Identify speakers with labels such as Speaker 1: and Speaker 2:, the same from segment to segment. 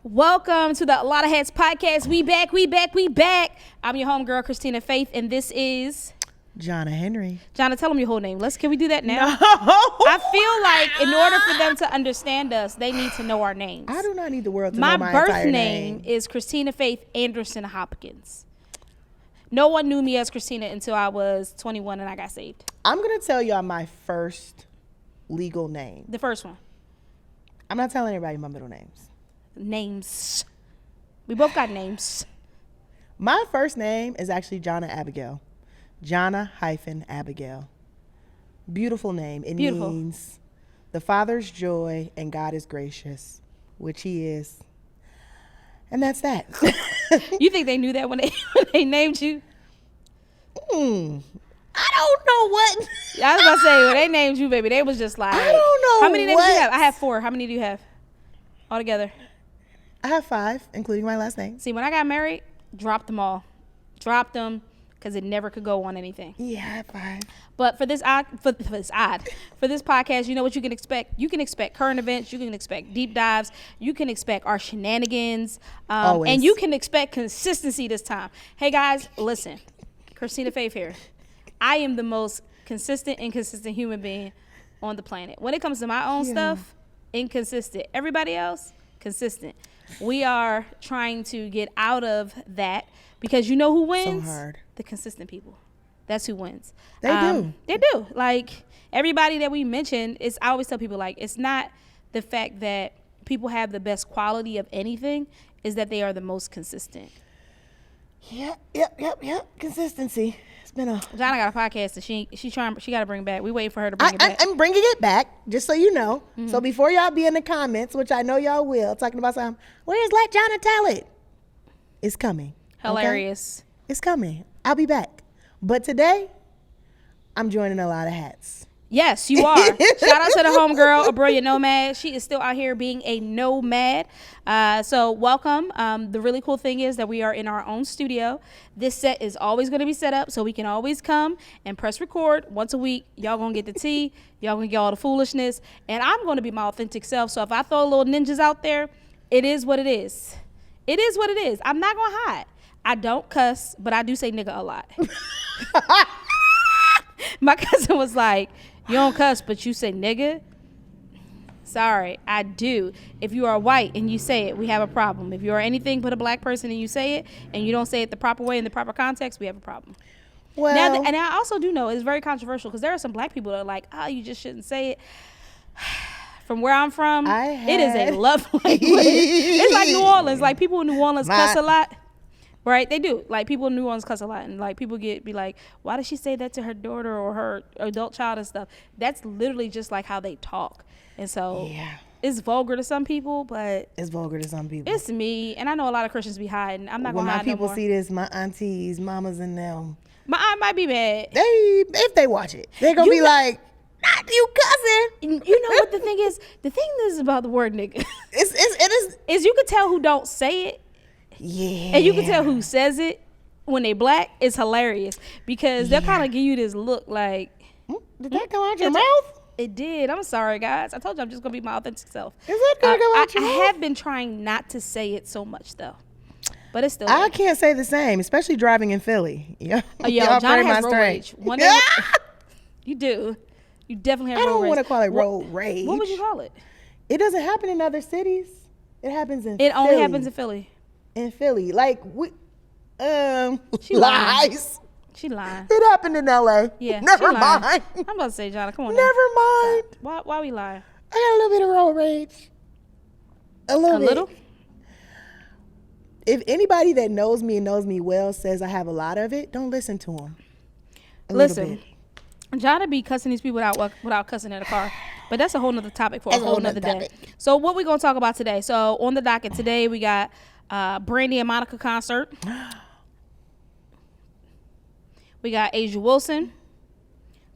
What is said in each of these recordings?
Speaker 1: Welcome to the Alotta Hats Podcast. We back. I'm your homegirl, Christina Faith, and this is
Speaker 2: Jana Henry.
Speaker 1: Jana, tell them your whole name. Can we do that now?
Speaker 2: No.
Speaker 1: I feel like in order for them to understand us, they need to know our names.
Speaker 2: I do not need the world to know my
Speaker 1: birth
Speaker 2: entire
Speaker 1: name is Christina Faith Anderson Hopkins. No one knew me as Christina until I was 21 and I got saved.
Speaker 2: I'm going to tell y'all my first legal name.
Speaker 1: The first one.
Speaker 2: I'm not telling everybody my middle names.
Speaker 1: Names. We both got names.
Speaker 2: My first name is actually Jana Abigail. Jana-Abigail. Beautiful name. It means the Father's joy and God is gracious, which he is. And that's that.
Speaker 1: You think they knew that when they named you?
Speaker 2: I don't know what.
Speaker 1: I was about to say, when they named you, baby, they was just like,
Speaker 2: I don't know.
Speaker 1: How many names do you have? I have 4. How many do you have altogether?
Speaker 2: I have 5, including my last name.
Speaker 1: See, when I got married, dropped them all. Dropped them because it never could go on anything.
Speaker 2: Yeah, I have 5.
Speaker 1: But for this podcast, you know what you can expect. You can expect current events. You can expect deep dives. You can expect our shenanigans. And you can expect consistency this time. Hey, guys, listen. Christina Faith here. I am the most inconsistent human being on the planet. When it comes to my own stuff, inconsistent. Everybody else, consistent. We are trying to get out of that because you know who wins?
Speaker 2: So hard.
Speaker 1: The consistent people. That's who wins.
Speaker 2: They do.
Speaker 1: They do. Like everybody that we mentioned, I always tell people, like, it's not the fact that people have the best quality of anything, is that they are the most consistent.
Speaker 2: Yep. Consistency. It's been a.
Speaker 1: Jana got a podcast that she got to bring back. We waiting for her to bring it back.
Speaker 2: I'm bringing it back, just so you know. Mm-hmm. So before y'all be in the comments, which I know y'all will, talking about something, where's Let Jana Tell It? It's coming.
Speaker 1: Hilarious.
Speaker 2: Okay? It's coming. I'll be back. But today, I'm joining Alotta Hats.
Speaker 1: Yes, you are. Shout out to the homegirl, a brilliant nomad. She is still out here being a nomad. So welcome. The really cool thing is that we are in our own studio. This set is always going to be set up so we can always come and press record once a week. Y'all going to get the tea. Y'all going to get all the foolishness. And I'm going to be my authentic self. So if I throw little ninjas out there, it is what it is. It is what it is. I'm not going to hide. I don't cuss, but I do say nigga a lot. My cousin was like, you don't cuss, but you say nigga? Sorry, I do. If you are white and you say it, we have a problem. If you are anything but a black person and you say it, and you don't say it the proper way in the proper context, we have a problem.
Speaker 2: Well,
Speaker 1: now, and I also do know it's very controversial because there are some black people that are like, you just shouldn't say it. From where I'm from, it is a love language. It's like New Orleans. Like people in New Orleans cuss a lot. Right, they do. Like people in New Orleans cuss a lot, and like people be like, "Why does she say that to her daughter or her adult child and stuff?" That's literally just like how they talk, and so it's vulgar to some people, but
Speaker 2: it's vulgar to some people.
Speaker 1: It's me, and I know a lot of Christians be hiding. I'm not gonna hide no more.
Speaker 2: When my people see this, my aunties, mamas, and them,
Speaker 1: my aunt might be mad.
Speaker 2: If they watch it, they're gonna be like, "Not you cousin."
Speaker 1: You know what the thing is? The thing is about the word nigga.
Speaker 2: It is
Speaker 1: you could tell who don't say it.
Speaker 2: Yeah.
Speaker 1: And you can tell who says it when they black. It's hilarious because they'll kind of give you this look like,
Speaker 2: did that come out your mouth?
Speaker 1: It did. I'm sorry, guys. I told you I'm just going to be my authentic self.
Speaker 2: Is that going to come out your mouth?
Speaker 1: I have been trying not to say it so much, though. But it's still
Speaker 2: I can't say the same, especially driving in Philly.
Speaker 1: Jana has road rage. One day, you do. You definitely have road rage.
Speaker 2: I don't want to call it road rage.
Speaker 1: What would you call it?
Speaker 2: It doesn't happen in other cities. It happens in Philly.
Speaker 1: It only happens in Philly.
Speaker 2: In Philly, like
Speaker 1: she
Speaker 2: lies.
Speaker 1: She lying.
Speaker 2: It happened in LA.
Speaker 1: Yeah,
Speaker 2: never mind.
Speaker 1: I'm about to say, Jana, come on.
Speaker 2: Never mind.
Speaker 1: Why we lie?
Speaker 2: I got a little bit of road rage. A little. If anybody that knows me and knows me well says I have a lot of it, don't listen to them.
Speaker 1: Listen, Jana be cussing these people out without cussing in the car. But that's a whole nother topic for a whole nother day. So what we gonna talk about today? So on the docket today we got Brandy and Monica concert. We got A'ja Wilson,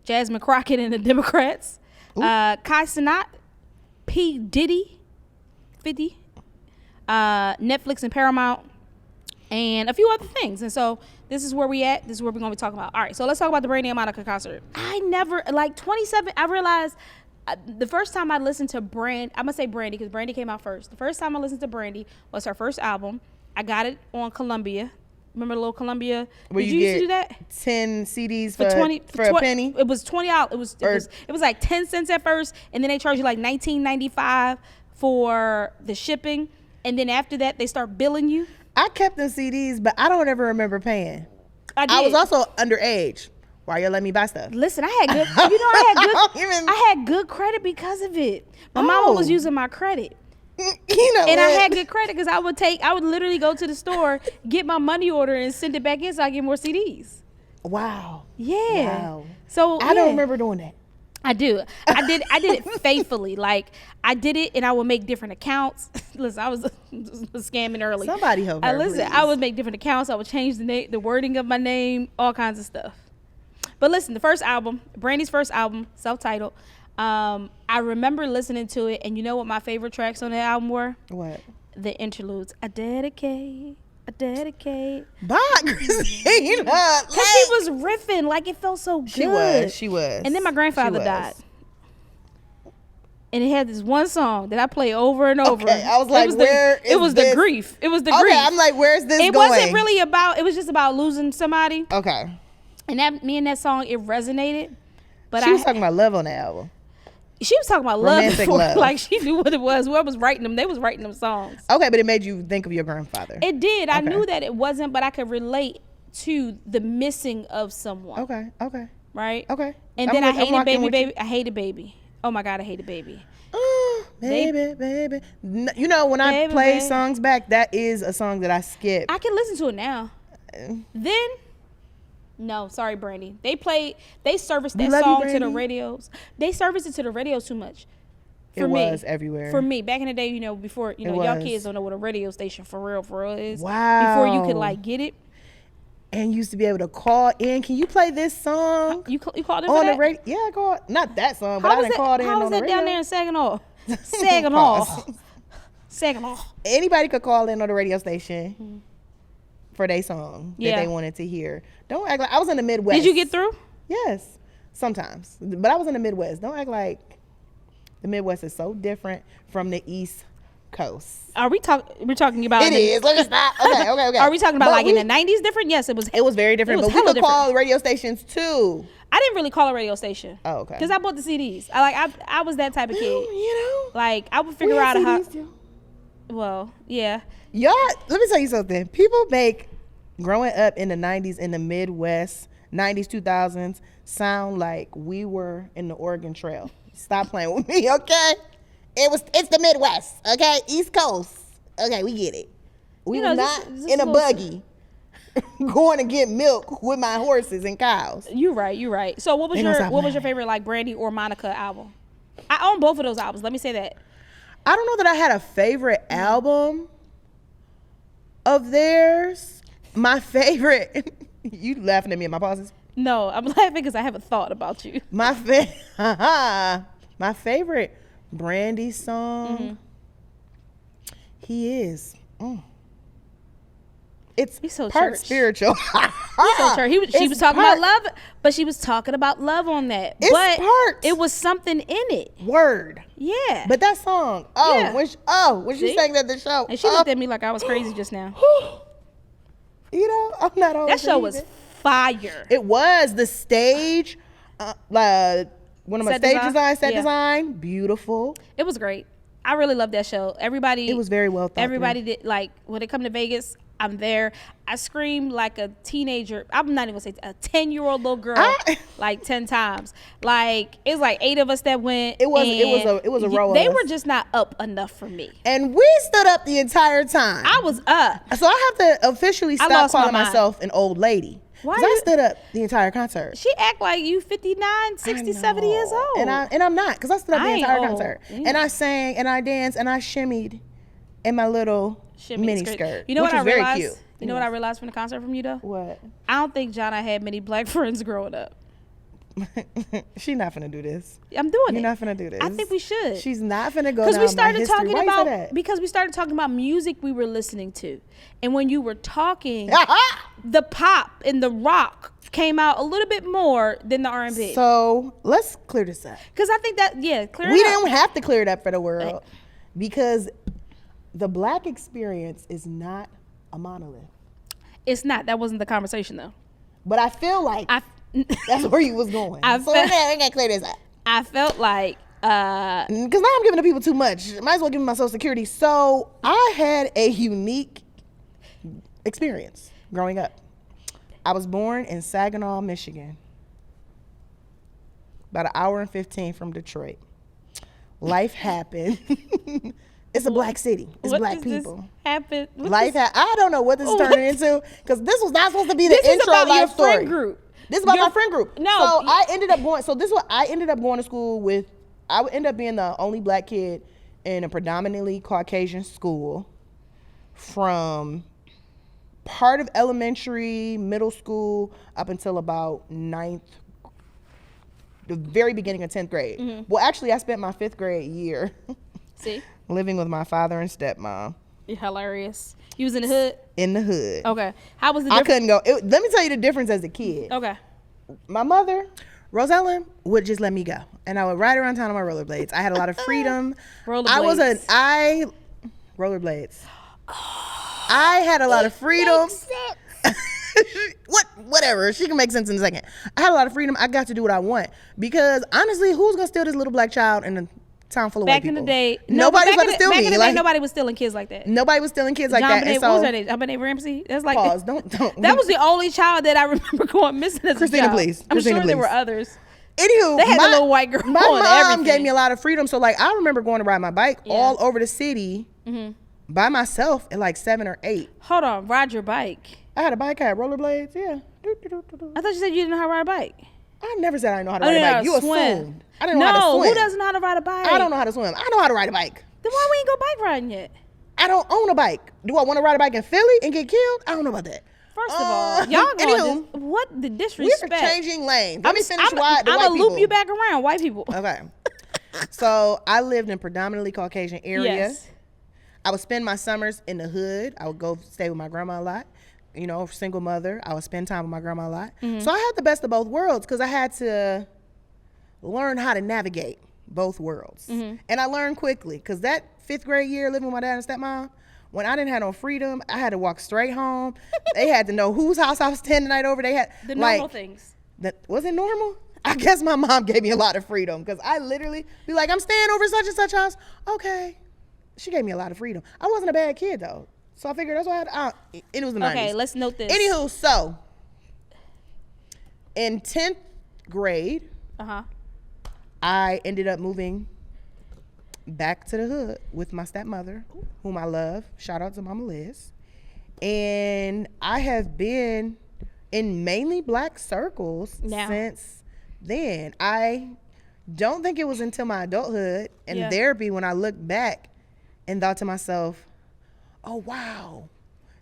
Speaker 1: Jasmine Crockett and the Democrats, Kai Cenat, P. Diddy, 50, Netflix and Paramount, and a few other things. And so this is where we at. This is where we're going to be talking about. All right, so let's talk about the Brandy and Monica concert. I never, like 27, I realized the first time I listened to I'm gonna say Brandy because Brandy came out first. The first time I listened to Brandy was her first album. I got it on Columbia. Remember the little Columbia?
Speaker 2: Where
Speaker 1: Did you used to do that?
Speaker 2: 10 CDs for a penny.
Speaker 1: It was $20. It was like 10 cents at first, and then they charge you like $19.95 for the shipping, and then after that they start billing you.
Speaker 2: I kept the CDs, but I don't ever remember paying.
Speaker 1: I
Speaker 2: was also underage. Why you let me buy stuff?
Speaker 1: Listen, I had good. I had good credit because of it. My mama was using my credit. And I had good credit because I would literally go to the store, get my money order, and send it back in so I get more CDs.
Speaker 2: Wow.
Speaker 1: Yeah.
Speaker 2: Wow.
Speaker 1: So
Speaker 2: I don't remember doing that.
Speaker 1: I do. I did it faithfully. Like I did it, and I would make different accounts. Listen, I was scamming early.
Speaker 2: Somebody help her, please.
Speaker 1: I would make different accounts. I would change the wording of my name, all kinds of stuff. But listen, the first album, Brandy's first album, self-titled. I remember listening to it, and you know what my favorite tracks on the album were?
Speaker 2: What?
Speaker 1: The interludes. I dedicate.
Speaker 2: Bye, Christina.
Speaker 1: Because she was riffing, like it felt so good.
Speaker 2: She was.
Speaker 1: And then my grandfather died. And it had this one song that I play over and over.
Speaker 2: Okay, I was like,
Speaker 1: it was the grief. It was the grief.
Speaker 2: Okay, I'm like, where's this going?
Speaker 1: It wasn't really about, it was just about losing somebody.
Speaker 2: Okay.
Speaker 1: And me and that song, it resonated. But
Speaker 2: she was talking about love on the album.
Speaker 1: She was talking about love before,
Speaker 2: love.
Speaker 1: like she knew what it was. Whoever was writing them, they was writing them songs.
Speaker 2: Okay, but it made you think of your grandfather.
Speaker 1: It did. I knew that it wasn't, but I could relate to the missing of someone.
Speaker 2: Okay.
Speaker 1: Right?
Speaker 2: Okay.
Speaker 1: And then I hated Baby. I hated Baby. Oh my God, I hated Baby.
Speaker 2: Baby. You know, when I play songs back, that is a song that I skip.
Speaker 1: I can listen to it now. Then... No, sorry, Brandy. They serviced that song to the radios. They serviced it to the radios too much.
Speaker 2: It was everywhere.
Speaker 1: For me, back in the day, before, y'all kids don't know what a radio station for real is.
Speaker 2: Wow.
Speaker 1: Before you could get it.
Speaker 2: And used to be able to call in. Can you play this song?
Speaker 1: You called in
Speaker 2: on
Speaker 1: for that?
Speaker 2: The radio? Yeah, I called. Not that song, but I didn't call in on the radio.
Speaker 1: How was that down there in Saginaw?
Speaker 2: Anybody could call in on the radio station. For their song that they wanted to hear. Don't act like I was in the Midwest.
Speaker 1: Did you get through?
Speaker 2: Yes, sometimes. But I was in the Midwest. Don't act like the Midwest is so different from the East Coast.
Speaker 1: We're talking about
Speaker 2: it is. Let me stop. Okay.
Speaker 1: Are we talking about in the 90s different? Yes, it was.
Speaker 2: It was very different. But we could call radio stations too.
Speaker 1: I didn't really call a radio station.
Speaker 2: Oh, okay.
Speaker 1: Because I bought the CDs. I was that type of kid. Like I would figure out how. Well, yeah.
Speaker 2: Y'all, let me tell you something. People make growing up in the 90s in the Midwest, 90s, 2000s, sound like we were in the Oregon Trail. Stop playing with me, okay? It's the Midwest, okay? East Coast. Okay, we get it. We were not in a buggy going to get milk with my horses and cows.
Speaker 1: You're right. So what was your favorite Brandy or Monica album? I own both of those albums. Let me say that.
Speaker 2: I don't know that I had a favorite album of theirs. My favorite. You laughing at me at my pauses?
Speaker 1: No, I'm laughing because I have a thought about you.
Speaker 2: My favorite Brandy song. He is. It's
Speaker 1: so
Speaker 2: part
Speaker 1: church.
Speaker 2: Spiritual.
Speaker 1: He's so church. She was talking about love, but she was talking about love on that. But it was something in it.
Speaker 2: Word.
Speaker 1: Yeah.
Speaker 2: But that song. When she sang that at the show.
Speaker 1: And she looked at me like I was crazy just now.
Speaker 2: I'm not always.
Speaker 1: That show was fire.
Speaker 2: It was. The stage, one of my set design, beautiful.
Speaker 1: It was great. I really loved that show. Everybody.
Speaker 2: It was very well thought.
Speaker 1: Everybody did when it come to Vegas. I'm there. I screamed like a teenager. I'm not even gonna say a 10-year-old little girl 10 times. It was 8 of us that went.
Speaker 2: It was a row.
Speaker 1: They were just not up enough for me.
Speaker 2: And we stood up the entire time.
Speaker 1: I was up.
Speaker 2: So I have to officially stop calling myself an old lady. Because I stood up the entire concert.
Speaker 1: She act like you 59, 60, 70 years old.
Speaker 2: And I'm not, because I stood up the entire concert. Yeah. And I sang and I danced and I shimmied in my little mini skirt.
Speaker 1: You know what I realized?
Speaker 2: Very cute.
Speaker 1: You know what I realized from the concert from you though?
Speaker 2: What?
Speaker 1: I don't think Jana had many black friends growing up.
Speaker 2: She's not finna do this.
Speaker 1: I'm doing it.
Speaker 2: You're not finna do this.
Speaker 1: I think we should.
Speaker 2: She's not finna go down my history.
Speaker 1: Because we started talking about music we were listening to. And when you were talking, the pop and the rock came out a little bit more than the R&B.
Speaker 2: So let's clear this up.
Speaker 1: Because I think that, clear it up.
Speaker 2: We don't have to clear it up for the world because the black experience is not a monolith.
Speaker 1: It's not. That wasn't the conversation, though.
Speaker 2: But I feel like that's where you was going. So we gotta clear this up.
Speaker 1: I felt like...
Speaker 2: Because now I'm giving the people too much. Might as well give them my social security. So I had a unique experience growing up. I was born in Saginaw, Michigan, about an hour and 15 from Detroit. Life happened. It's a black city. It's black people. I don't know what this is turning into because this was not supposed to be the intro life story.
Speaker 1: Friend group.
Speaker 2: This is about my friend group.
Speaker 1: No.
Speaker 2: So I ended up going. So this is what I ended up going to school with. I would end up being the only black kid in a predominantly Caucasian school from part of elementary, middle school, up until about the very beginning of 10th grade. Mm-hmm. Well, actually, I spent my 5th grade year living with my father and stepmom.
Speaker 1: You're hilarious. You was in the hood?
Speaker 2: In the hood.
Speaker 1: Okay. How was the difference?
Speaker 2: I couldn't go. Let me tell you the difference as a kid.
Speaker 1: Okay.
Speaker 2: My mother, Rosella, would just let me go. And I would ride around town on my rollerblades. I had a lot of freedom.
Speaker 1: Rollerblades.
Speaker 2: Rollerblades. I had a lot of freedom. Whatever. She can make sense in a second. I had a lot of freedom. I got to do what I want. Because honestly, who's going to steal this little black child in a town full of white people?
Speaker 1: Back in the day.
Speaker 2: Nobody's going to steal me.
Speaker 1: Back in the day, nobody was stealing kids like that.
Speaker 2: Nobody was stealing kids like that.
Speaker 1: And what was her name? JonBenet Ramsey? That's like.
Speaker 2: Pause. Don't.
Speaker 1: That was the only child that I remember going missing as
Speaker 2: Christina,
Speaker 1: a child.
Speaker 2: please.
Speaker 1: I'm
Speaker 2: Christina,
Speaker 1: sure there
Speaker 2: please.
Speaker 1: were others.
Speaker 2: Anywho,
Speaker 1: they had a little white girl.
Speaker 2: My mom gave me a lot of freedom. So like I remember going to ride my bike all over the city by myself at like 7 or 8.
Speaker 1: Hold on, ride your bike.
Speaker 2: I had a bike, I had rollerblades, yeah.
Speaker 1: I thought you said you didn't know how to ride a bike.
Speaker 2: I never said I didn't know how to ride a bike. You assumed. I didn't know how to swim.
Speaker 1: No, who doesn't know how to ride a bike?
Speaker 2: I don't know how to swim. I know how to ride a bike.
Speaker 1: Then why we ain't go bike riding yet?
Speaker 2: I don't own a bike. Do I want to ride a bike in Philly and get killed? I don't know about that.
Speaker 1: First of all, y'all going what the disrespect?
Speaker 2: We're changing lanes. Let me finish why the white people.
Speaker 1: I'm going to loop you back around, white people.
Speaker 2: Okay. So I lived in predominantly Caucasian area. Yes. I would spend my summers in the hood. I would go stay with my grandma a lot. You know, single mother. I would spend time with my grandma a lot. Mm-hmm. So I had the best of both worlds because I had to learn how to navigate both worlds. Mm-hmm. And I learned quickly because that 5th grade year living with my dad and stepmom, when I didn't have no freedom, I had to walk straight home. They had to know whose house I was staying the night over. They had
Speaker 1: the normal things.
Speaker 2: Was it normal? I guess my mom gave me a lot of freedom because I literally be like, I'm staying over such and such house. Okay. She gave me a lot of freedom. I wasn't a bad kid though. So I figured that's why it was the 90s.
Speaker 1: Okay, let's note this.
Speaker 2: Anywho, so in 10th grade, I ended up moving back to the hood with my stepmother, whom I love. Shout out to Mama Liz. And I have been in mainly black circles since then. I don't think it was until my adulthood and therapy when I looked back and thought to myself, oh, wow,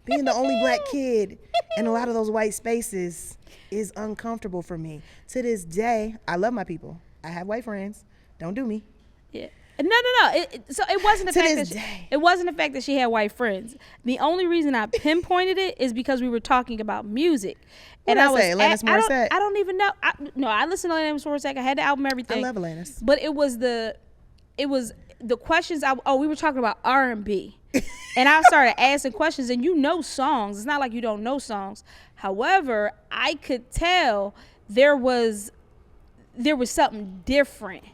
Speaker 2: being the only black kid in a lot of those white spaces is uncomfortable for me. To this day, I love my people. I have white friends. Don't do me.
Speaker 1: Yeah. No. So it wasn't the fact that she had white friends. The only reason I pinpointed it is because we were talking about music.
Speaker 2: And I was Alanis Morissette.
Speaker 1: I don't even know. I listened to Alanis Morissette. I had the album, everything.
Speaker 2: I love Alanis.
Speaker 1: But it was the questions. We were talking about R&B, and I started asking questions. And you know songs. It's not like you don't know songs. However, I could tell there was something different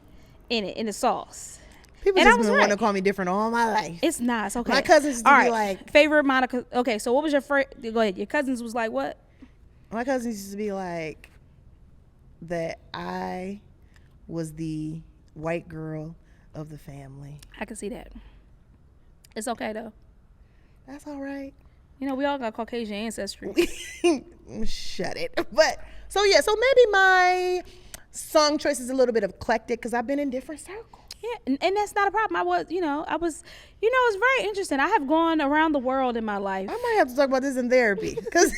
Speaker 1: in it, in the sauce.
Speaker 2: People just been wanting to call me different all my life.
Speaker 1: It's not. It's okay.
Speaker 2: My cousins used to be like...
Speaker 1: Favorite Monica... Okay, so what was your first... Go ahead. Your cousins was like what?
Speaker 2: My cousins used to be like that I was the white girl of the family.
Speaker 1: I can see that. It's okay, though.
Speaker 2: That's all right.
Speaker 1: You know, we all got Caucasian ancestry.
Speaker 2: Shut it. But, so maybe my song choice is a little bit eclectic because I've been in different circles.
Speaker 1: Yeah, and that's not a problem. It's very interesting. I have gone around the world in my life.
Speaker 2: I might have to talk about this in therapy. Because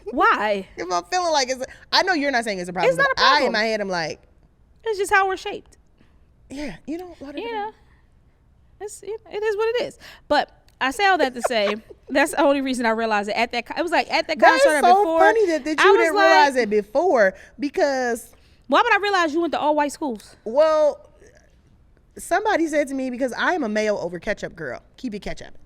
Speaker 1: why?
Speaker 2: If I'm feeling like I know you're not saying it's a problem.
Speaker 1: It's not a problem.
Speaker 2: In my head, I'm like.
Speaker 1: It's just how we're shaped.
Speaker 2: Yeah,
Speaker 1: it is what it is. But I say all that to say, That's the only reason I realized it at that. It was like at that
Speaker 2: That
Speaker 1: concert
Speaker 2: is so
Speaker 1: before.
Speaker 2: funny that you didn't realize it before because.
Speaker 1: Why would I realize you went to all white schools?
Speaker 2: Well, somebody said to me because I am a mayo over ketchup girl. Keep your ketchup.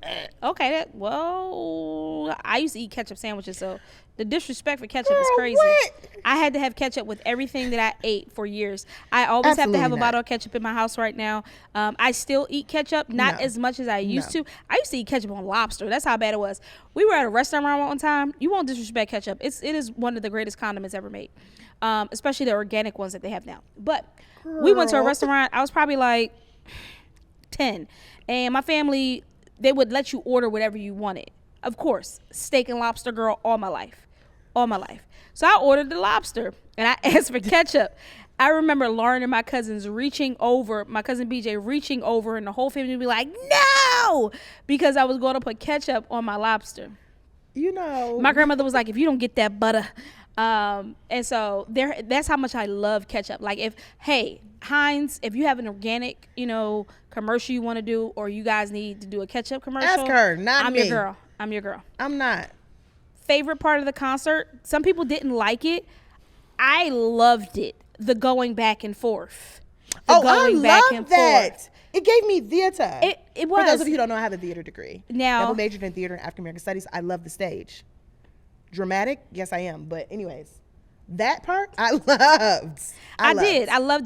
Speaker 1: Okay, I used to eat ketchup sandwiches, so the disrespect for ketchup is crazy.
Speaker 2: What?
Speaker 1: I had to have ketchup with everything that I ate for years. I always have to have a bottle of ketchup in my house right now. I still eat ketchup, not as much as I used to. I used to eat ketchup on lobster. That's how bad it was. We were at a restaurant one time. You won't disrespect ketchup. It is one of the greatest condiments ever made, especially the organic ones that they have now. But we went to a restaurant. I was probably like 10, and my family, they would let you order whatever you wanted. Of course, steak and lobster girl all my life. So I ordered the lobster and I asked for ketchup. I remember Lauren and my cousins reaching over, my cousin BJ reaching over, and the whole family would be like, no, because I was going to put ketchup on my lobster.
Speaker 2: You know,
Speaker 1: my grandmother was like, if you don't get that butter. And so that's how much I love ketchup. Like Heinz, if you have an organic, commercial you want to do, or you guys need to do a ketchup commercial,
Speaker 2: ask her, not me.
Speaker 1: I'm your girl.
Speaker 2: I'm not.
Speaker 1: Favorite part of the concert, some people didn't like it. I loved it. The going back and forth.
Speaker 2: I love that. It gave me theater.
Speaker 1: It was.
Speaker 2: For those of you who don't know, I have a theater degree.
Speaker 1: Now,
Speaker 2: double majored in theater and African American studies. I love the stage. Dramatic, yes I am. But anyways, that part I loved. I
Speaker 1: loved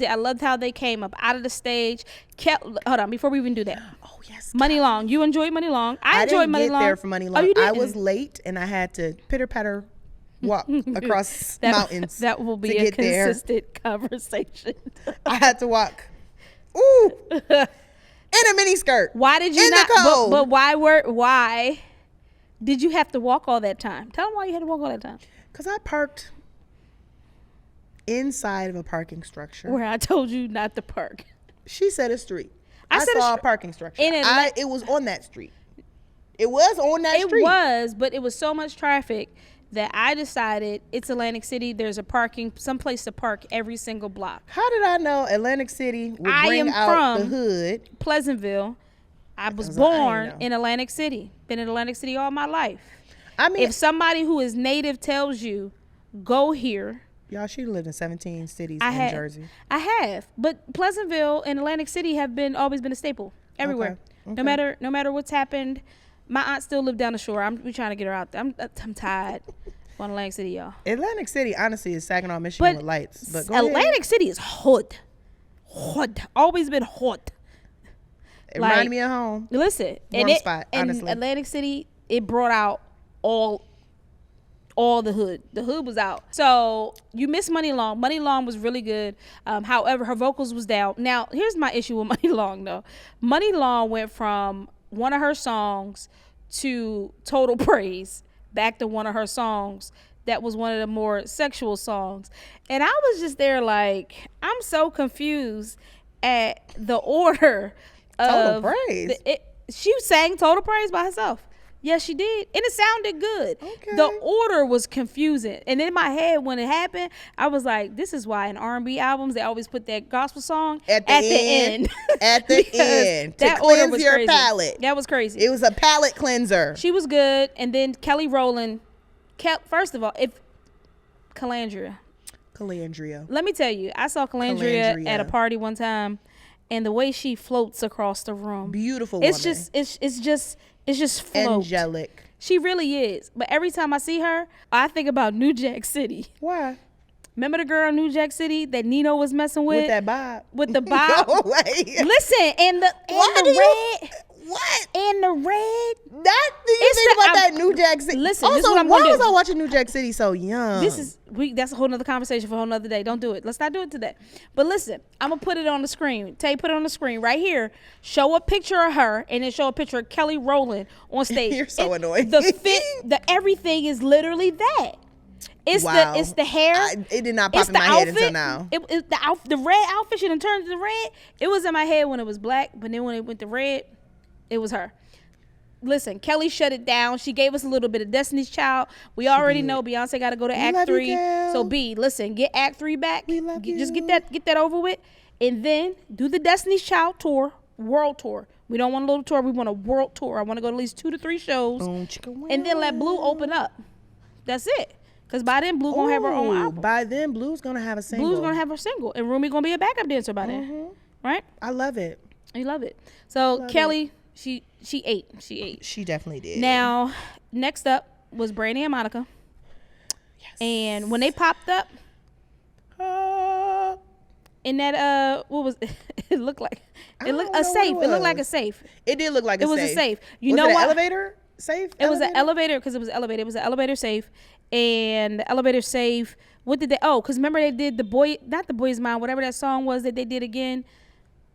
Speaker 1: it. I loved how they came up out of the stage. Hold on, before we even do that.
Speaker 2: Oh yes.
Speaker 1: Money Long. You enjoyed Money Long. I enjoyed Money Long.
Speaker 2: I didn't get there for Money Long.
Speaker 1: Oh, you didn't?
Speaker 2: I was late and I had to pitter patter walk across mountains.
Speaker 1: That will be a consistent conversation.
Speaker 2: I had to walk. Ooh. In a mini skirt.
Speaker 1: Why did you
Speaker 2: in
Speaker 1: not?
Speaker 2: The cold.
Speaker 1: But why did you have to walk all that time? Tell them why you had to walk all that time.
Speaker 2: Because I parked inside of a parking structure.
Speaker 1: Where I told you not to park.
Speaker 2: She said a street. I
Speaker 1: said
Speaker 2: saw a parking structure. It was on that street. It was on that street.
Speaker 1: It was, but it was so much traffic that I decided it's Atlantic City. There's some place to park every single block.
Speaker 2: How did I know Atlantic City would bring out the hood?
Speaker 1: Pleasantville. I was born in Atlantic City. Been in Atlantic City all my life. I mean, if somebody who is native tells you, go here.
Speaker 2: Y'all, she lived in 17 cities in Jersey.
Speaker 1: I have, but Pleasantville and Atlantic City have always been a staple everywhere. Okay. No matter what's happened. My aunt still lived down the shore. We trying to get her out there. I'm tired. On Atlantic City, y'all. Atlantic
Speaker 2: City, honestly, is Saginaw, Michigan with lights. But
Speaker 1: Atlantic City is hood. Always been hot.
Speaker 2: It reminded me of home.
Speaker 1: Listen,
Speaker 2: spot, honestly.
Speaker 1: Atlantic City, it brought out all the hood. The hood was out. So you missed Money Long. Money Long was really good. However, her vocals was down. Now, here's my issue with Money Long, though. Money Long went from one of her songs to Total Praise, back to one of her songs that was one of the more sexual songs. And I was just there like, I'm so confused at the order of
Speaker 2: Total Praise.
Speaker 1: She sang Total Praise by herself. Yes, she did. And it sounded good.
Speaker 2: Okay.
Speaker 1: The order was confusing. And in my head, when it happened, I was like, this is why in R&B albums, they always put that gospel song at the end.
Speaker 2: At the end.
Speaker 1: That
Speaker 2: to
Speaker 1: order
Speaker 2: cleanse
Speaker 1: was
Speaker 2: your
Speaker 1: crazy.
Speaker 2: palate.
Speaker 1: That was crazy.
Speaker 2: It was a palate cleanser.
Speaker 1: She was good. And then Kelly Rowland, first of all, 𝐀𝐤𝐤𝐿𝐴. Let me tell you, I saw 𝐀𝐤𝐤𝐿𝐴 at a party one time, and the way she floats across the room.
Speaker 2: Beautiful
Speaker 1: woman. It's just float.
Speaker 2: Angelic.
Speaker 1: She really is. But every time I see her, I think about New Jack City.
Speaker 2: Why?
Speaker 1: Remember the girl in New Jack City that Nino was messing with?
Speaker 2: With that bob.
Speaker 1: With the bob.
Speaker 2: Go away.
Speaker 1: Listen, and the red.
Speaker 2: What?
Speaker 1: And the red.
Speaker 2: That you think about that New Jack City.
Speaker 1: Listen,
Speaker 2: also,
Speaker 1: this is what I'm
Speaker 2: why
Speaker 1: gonna
Speaker 2: was
Speaker 1: do.
Speaker 2: I watching New Jack City so young?
Speaker 1: That's a whole nother conversation for a whole nother day. Don't do it. Let's not do it today. But listen, I'm gonna put it on the screen. Tay, put it on the screen right here. Show a picture of her and then show a picture of Kelly Rowland on stage.
Speaker 2: You're so annoying.
Speaker 1: The fit, everything is literally that. It's the hair.
Speaker 2: It did not pop in my head until now.
Speaker 1: The red outfit should have turned to red. It was in my head when it was black, but then when it went to red, it was her. Listen, Kelly shut it down. She gave us a little bit of Destiny's Child. We already know Beyonce got to go to Act 3. So B, listen, get Act 3 back. Just get that over with, and then do the Destiny's Child tour, world tour. We don't want a little tour. We want a world tour. I want to go to at least 2 to 3 shows, and then let Blue open up. That's it. Because by then, Blue gonna have her own album.
Speaker 2: By then, Blue's gonna have a single.
Speaker 1: Blue's gonna have her single, and Rumi gonna be a backup dancer by then, right?
Speaker 2: I love it.
Speaker 1: You love it. So Kelly, she ate.
Speaker 2: She definitely did.
Speaker 1: Now, next up was Brandy and Monica.
Speaker 2: Yes.
Speaker 1: And when they popped up, in that what was it looked like? It looked a safe. It looked like a safe.
Speaker 2: It did look like a safe.
Speaker 1: It was a safe.
Speaker 2: You know what? Elevator safe.
Speaker 1: It was an elevator because it was elevated. It was an elevator safe, and the elevator safe. What did they? Oh, because remember they did not the Boy's Mind, whatever that song was that they did again.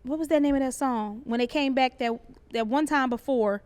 Speaker 1: What was that name of that song when they came back that one time before?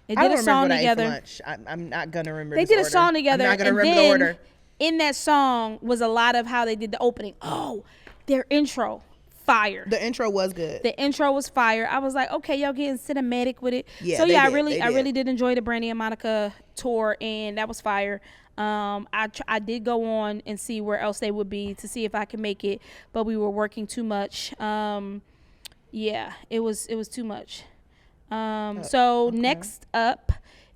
Speaker 1: They did a song together.
Speaker 2: I'm not gonna remember.
Speaker 1: They did a song together.
Speaker 2: I'm not gonna remember the order.
Speaker 1: In that song was a lot of how they did the opening. Oh, their intro, fire.
Speaker 2: The intro was good.
Speaker 1: The intro was fire. I was like, okay, y'all getting cinematic with it.
Speaker 2: Yeah,
Speaker 1: so yeah, I really did enjoy the Brandy and Monica tour, and that was fire. I did go on and see where else they would be to see if I could make it, but we were working too much. Yeah, it was too much. So okay. Next up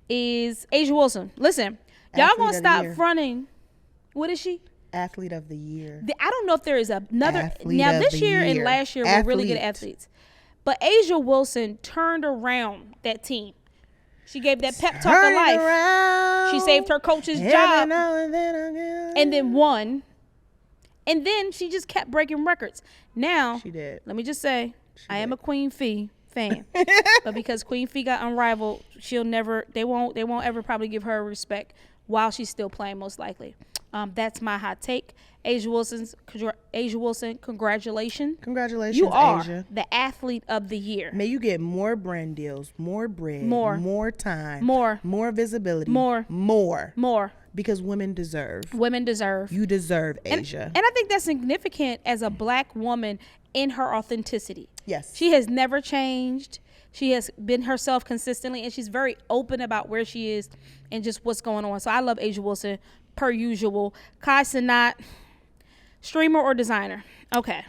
Speaker 1: is A'ja Wilson. Listen, y'all gonna stop fronting. What is she?
Speaker 2: Athlete of the year.
Speaker 1: I don't know if there is another. Athlete now this year and last year were really good athletes, but A'ja Wilson turned around that team. She gave that pep talk of life. Around. She saved her coach's job and then won. And then she just kept breaking records. Now,
Speaker 2: she did.
Speaker 1: Let me just say, I am a Queen Fee fan, but because Queen Fee got unrivaled, they won't ever probably give her respect while she's still playing, most likely. That's my hot take. A'ja Wilson, congratulations.
Speaker 2: Congratulations,
Speaker 1: you are
Speaker 2: A'ja.
Speaker 1: The athlete of the year.
Speaker 2: May you get more brand deals, more bread, more time, more visibility,
Speaker 1: more.
Speaker 2: Because women deserve.
Speaker 1: You
Speaker 2: deserve, A'ja.
Speaker 1: And I think that's significant as a black woman in her authenticity.
Speaker 2: Yes.
Speaker 1: She has never changed. She has been herself consistently, and she's very open about where she is and just what's going on. So I love A'ja Wilson, per usual. 𝐻𝐈, streamer or designer? Okay.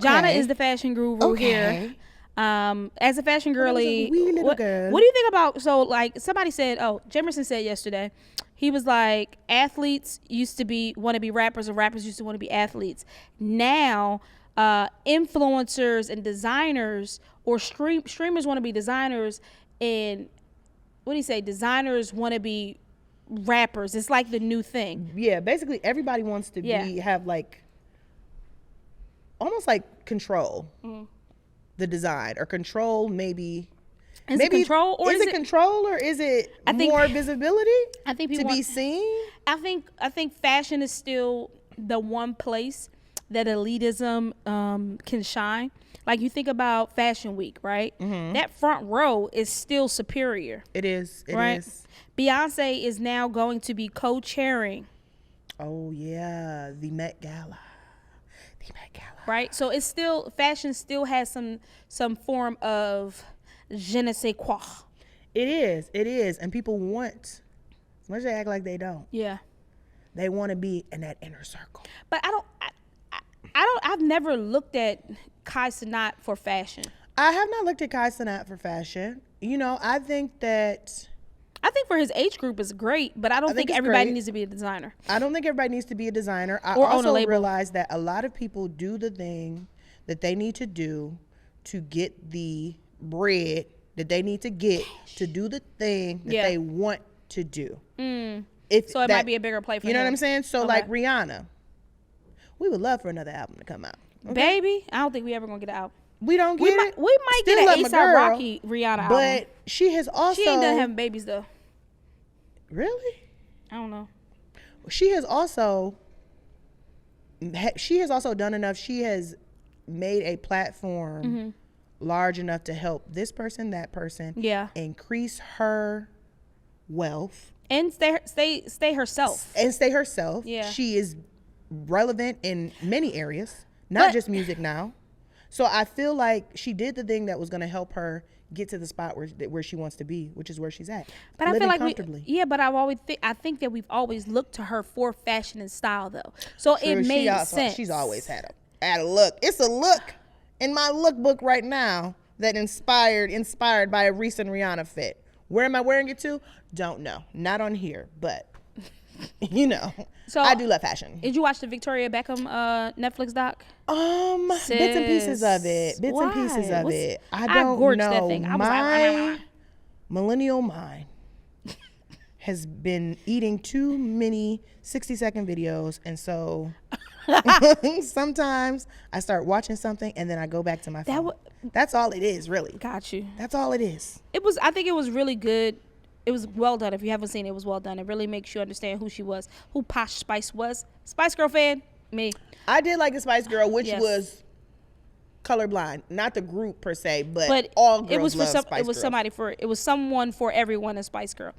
Speaker 1: Jana is the fashion guru here. As a fashion girly, what do you think about, so like somebody said, Jamerson said yesterday, he was like, athletes used to want to be rappers, and rappers used to want to be athletes. Now, influencers and designers or streamers want to be designers, and what do you say? Designers want to be rappers. It's like the new thing.
Speaker 2: Yeah, basically everybody wants to have like almost like control the design, or control maybe.
Speaker 1: Is it control, or
Speaker 2: is it control, or is it more visibility? I think people be seen.
Speaker 1: I think fashion is still the one place that elitism can shine. Like you think about Fashion Week, right? That front row is still superior.
Speaker 2: It is. It is.
Speaker 1: Beyonce is now going to be co-chairing.
Speaker 2: Oh yeah, the Met Gala.
Speaker 1: Right. So it's still, fashion still has some form of je ne sais quoi.
Speaker 2: It is, and people want, as much as they act like they don't.
Speaker 1: Yeah.
Speaker 2: They want to be in that inner circle.
Speaker 1: But I've never looked at 𝐻𝐈 for fashion.
Speaker 2: I have not looked at 𝐻𝐈 for fashion. You know, I think for his age group is great, but I don't think everybody needs to be a designer. I don't think everybody needs to be a designer. I
Speaker 1: or
Speaker 2: also realize that a lot of people do the thing that they need to do to get the bread that they need to get to do the thing that they want to do.
Speaker 1: So it might be a bigger play for
Speaker 2: you know
Speaker 1: him.
Speaker 2: what I'm saying? So like Rihanna, we would love for another album to come out. Okay?
Speaker 1: Baby, I don't think we ever gonna get it out.
Speaker 2: We don't get it.
Speaker 1: We might get an A$AP Rocky Rihanna album.
Speaker 2: But she has also...
Speaker 1: She ain't done having babies though.
Speaker 2: Really?
Speaker 1: I don't know.
Speaker 2: She has also done enough. She has made a platform large enough to help this person, that person, increase her wealth
Speaker 1: and stay herself.
Speaker 2: Yeah. She is relevant in many areas, not just music now. So I feel like she did the thing that was going to help her get to the spot where she wants to be, which is where she's at.
Speaker 1: But I feel like but I think that we've always looked to her for fashion and style though. So it made sense.
Speaker 2: She's always had a look. It's a look in my lookbook right now that inspired by a recent Rihanna fit. Where am I wearing it to? Don't know. Not on here, but you know. So I do love fashion.
Speaker 1: Did you watch the Victoria Beckham Netflix doc?
Speaker 2: Bits and pieces of it. I don't know. That thing. My millennial mind has been eating too many 60-second videos, and so sometimes I start watching something and then I go back to my phone. That's all it is, really.
Speaker 1: Got you.
Speaker 2: That's all it is.
Speaker 1: I think it was really good. It was well done. If you haven't seen it, it was well done. It really makes you understand who she was, who Posh Spice was. Spice Girl fan, me.
Speaker 2: I did like the Spice Girl, which was colorblind, not the group per se, but all girls love Spice Girl.
Speaker 1: It was someone for everyone in Spice Girl.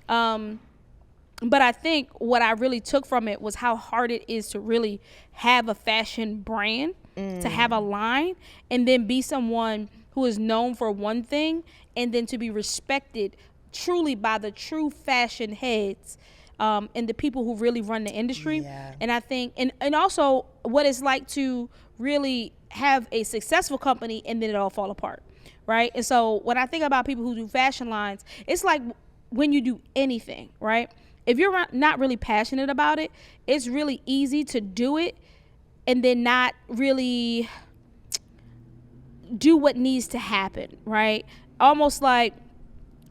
Speaker 1: But I think what I really took from it was how hard it is to really have a fashion brand, to have a line, and then be someone who is known for one thing, and then to be respected truly by the true fashion heads and the people who really run the industry. Yeah. And I think, and also what it's like to really have a successful company and then it all fall apart, right? And so when I think about people who do fashion lines, it's like when you do anything, right? If you're not really passionate about it, it's really easy to do it and then not really do what needs to happen, right? Almost like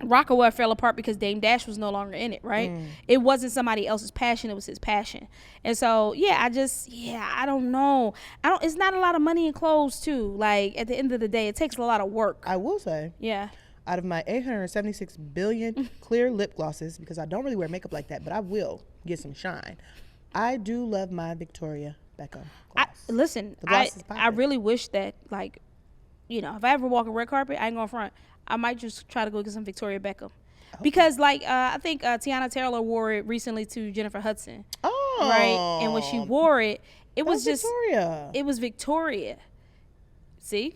Speaker 1: Rockaway fell apart because Dame Dash was no longer in it, right? It wasn't somebody else's passion, it was his passion. And so, I don't know. It's not a lot of money in clothes too. Like at the end of the day, it takes a lot of work.
Speaker 2: I will say.
Speaker 1: Yeah.
Speaker 2: Out of my 876 billion clear lip glosses, because I don't really wear makeup like that, but I will get some shine. I do love my Victoria Beckham gloss.
Speaker 1: I really wish that, like, you know, if I ever walk a red carpet, I ain't going front. I might just try to go get some Victoria Beckham. Okay. Because, like, I think Tiana Taylor wore it recently to Jennifer Hudson.
Speaker 2: Oh.
Speaker 1: Right? And when she wore it, it was just
Speaker 2: Victoria. It
Speaker 1: was Victoria. See?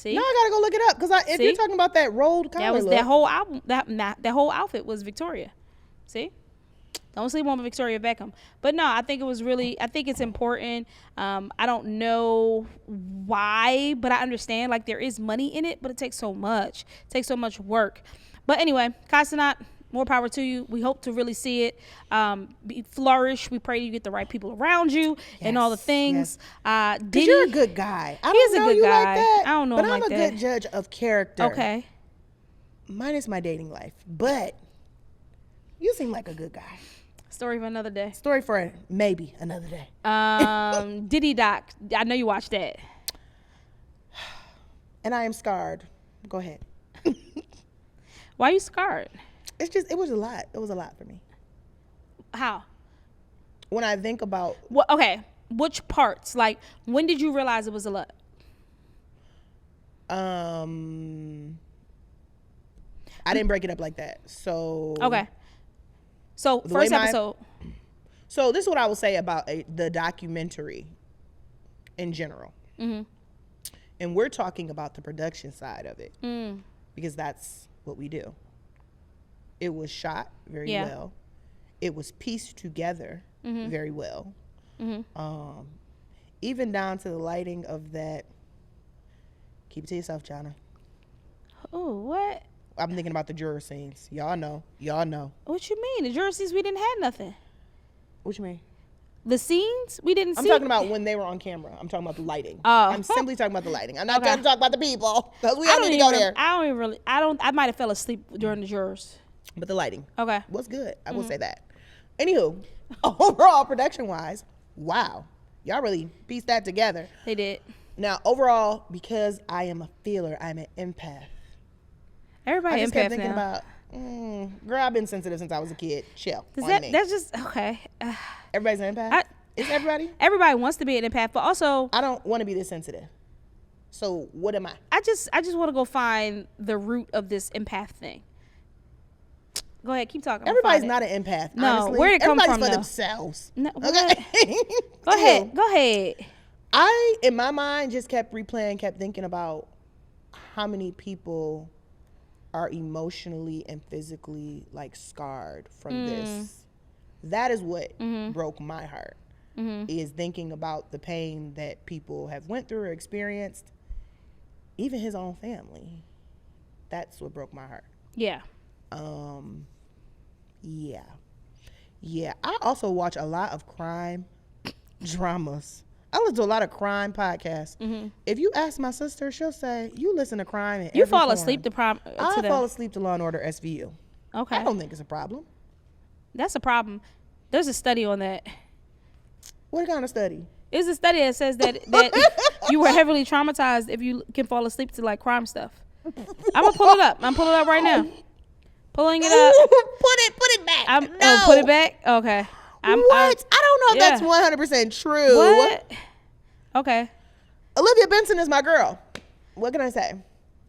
Speaker 2: Now I gotta go look it up, because if you're talking about that rolled collar look,
Speaker 1: that whole album, that whole outfit was Victoria. See? Don't sleep on Victoria Beckham. But no, I think it's important. I don't know why, but I understand, like, there is money in it, but it takes so much. It takes so much work. But anyway, 𝐬𝐤𝐚, more power to you. We hope to really see it flourish. We pray you get the right people around you and all the things.
Speaker 2: Because you're a good guy. I don't know you like that.
Speaker 1: I don't know
Speaker 2: but
Speaker 1: him
Speaker 2: I'm
Speaker 1: like
Speaker 2: a
Speaker 1: that.
Speaker 2: good judge of character.
Speaker 1: Okay.
Speaker 2: Minus my dating life. But you seem like a good guy.
Speaker 1: Story for another day.
Speaker 2: Story for maybe another day.
Speaker 1: Diddy doc. I know you watched that.
Speaker 2: And I am scarred. Go ahead.
Speaker 1: Why are you scarred?
Speaker 2: It was a lot. It was a lot for me.
Speaker 1: How?
Speaker 2: When I think about...
Speaker 1: Okay. Which parts? Like, when did you realize it was a lot?
Speaker 2: I didn't break it up like that. So...
Speaker 1: Okay. So, first episode.
Speaker 2: So, this is what I will say about the documentary in general. Mm-hmm. And we're talking about the production side of it. Because that's what we do. It was shot very well. It was pieced together very well. Mm-hmm. Even down to the lighting of that. Keep it to yourself, Jana.
Speaker 1: Oh, what?
Speaker 2: I'm thinking about the juror scenes. Y'all know.
Speaker 1: What you mean? The juror scenes, we didn't have nothing.
Speaker 2: What you mean?
Speaker 1: The scenes we didn't see.
Speaker 2: I'm talking about when they were on camera. I'm talking about the lighting. I'm simply talking about the lighting. I'm not trying to talk about the people, because we don't need to go there.
Speaker 1: I might have fell asleep during the jurors.
Speaker 2: But the lighting.
Speaker 1: Okay.
Speaker 2: Was good. I will say that. Anywho, overall production wise, wow. Y'all really pieced that together.
Speaker 1: They did.
Speaker 2: Now, overall, because I am a feeler, I'm an empath.
Speaker 1: Everybody
Speaker 2: I just kept
Speaker 1: empath
Speaker 2: thinking
Speaker 1: now.
Speaker 2: about, girl, I've been sensitive since I was a kid. Chill.
Speaker 1: That's just, okay.
Speaker 2: Everybody's an empath? Is everybody?
Speaker 1: Everybody wants to be an empath, but also...
Speaker 2: I don't want to be this sensitive. So, what am I?
Speaker 1: I just want to go find the root of this empath thing. Go ahead, keep talking.
Speaker 2: Everybody's not an empath.
Speaker 1: No,
Speaker 2: honestly.
Speaker 1: where did it come from?
Speaker 2: Everybody's for themselves.
Speaker 1: No,
Speaker 2: okay.
Speaker 1: Go ahead.
Speaker 2: I, in my mind, just kept replaying, kept thinking about how many people are emotionally and physically like scarred from this. That is what broke my heart. Is thinking about the pain that people have went through or experienced, even his own family. That's what broke my heart.
Speaker 1: Yeah.
Speaker 2: Yeah. Yeah. I also watch a lot of crime dramas. I listen to a lot of crime podcasts. Mm-hmm. If you ask my sister, she'll say, you listen to crime in
Speaker 1: You
Speaker 2: every
Speaker 1: fall
Speaker 2: form.
Speaker 1: asleep to
Speaker 2: I fall asleep to Law and Order SVU.
Speaker 1: Okay.
Speaker 2: I don't think it's a problem.
Speaker 1: That's a problem. There's a study on that.
Speaker 2: What kind of study?
Speaker 1: It's a study that says that you were heavily traumatized if you can fall asleep to like crime stuff. I'm gonna pull it up. I'm pulling it up right now. Pulling it up.
Speaker 2: Put it back.
Speaker 1: Oh, put it back. Okay.
Speaker 2: I don't know if that's 100% true.
Speaker 1: What? Okay.
Speaker 2: Olivia Benson is my girl. What can I say?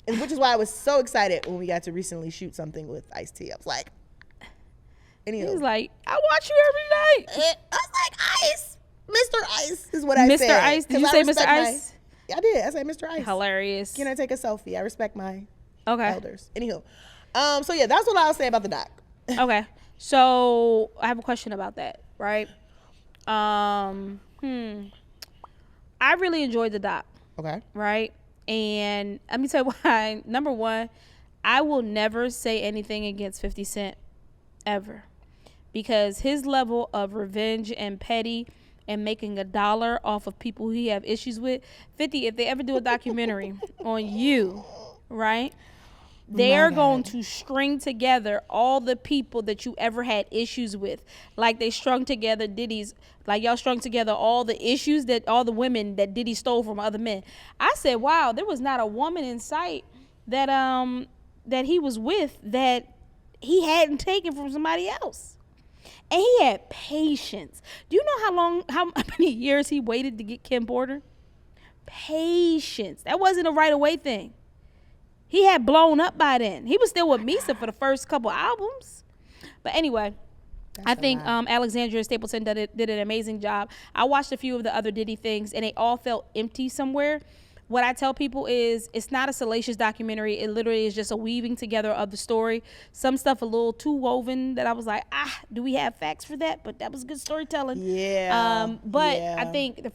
Speaker 2: And which is why I was so excited when we got to recently shoot something with Ice-T. I was like,
Speaker 1: he's like, I watch you every night.
Speaker 2: I was like, Ice. Mr. Ice is what I said.
Speaker 1: Mr. Ice? Did you say Mr. Ice?
Speaker 2: Yeah, I did. I said Mr. Ice.
Speaker 1: Hilarious.
Speaker 2: Can I take a selfie? I respect my
Speaker 1: okay.
Speaker 2: elders. Anywho. So yeah, that's what I'll say about the doc.
Speaker 1: Okay. So I have a question about that, right? I really enjoyed the doc.
Speaker 2: Okay.
Speaker 1: Right? And let me tell you why. Number one, I will never say anything against 50 Cent ever. Because his level of revenge and petty and making $1 off of people he have issues with. 50, if they ever do a documentary on you, right? They're going to string together all the people that you ever had issues with. Like they strung together Diddy's, like y'all strung together all the issues that all the women that Diddy stole from other men. I said, wow, there was not a woman in sight that that he was with that he hadn't taken from somebody else. And he had patience. Do you know how many years he waited to get Kim Porter? Patience. That wasn't a right away thing. He had blown up by then. He was still with Misa for the first couple albums. But anyway, I think Alexandria Stapleton did an amazing job. I watched a few of the other Diddy things, and they all felt empty somewhere. What I tell people is it's not a salacious documentary. It literally is just a weaving together of the story. Some stuff a little too woven that I was like, do we have facts for that? But that was good storytelling.
Speaker 2: Yeah.
Speaker 1: I think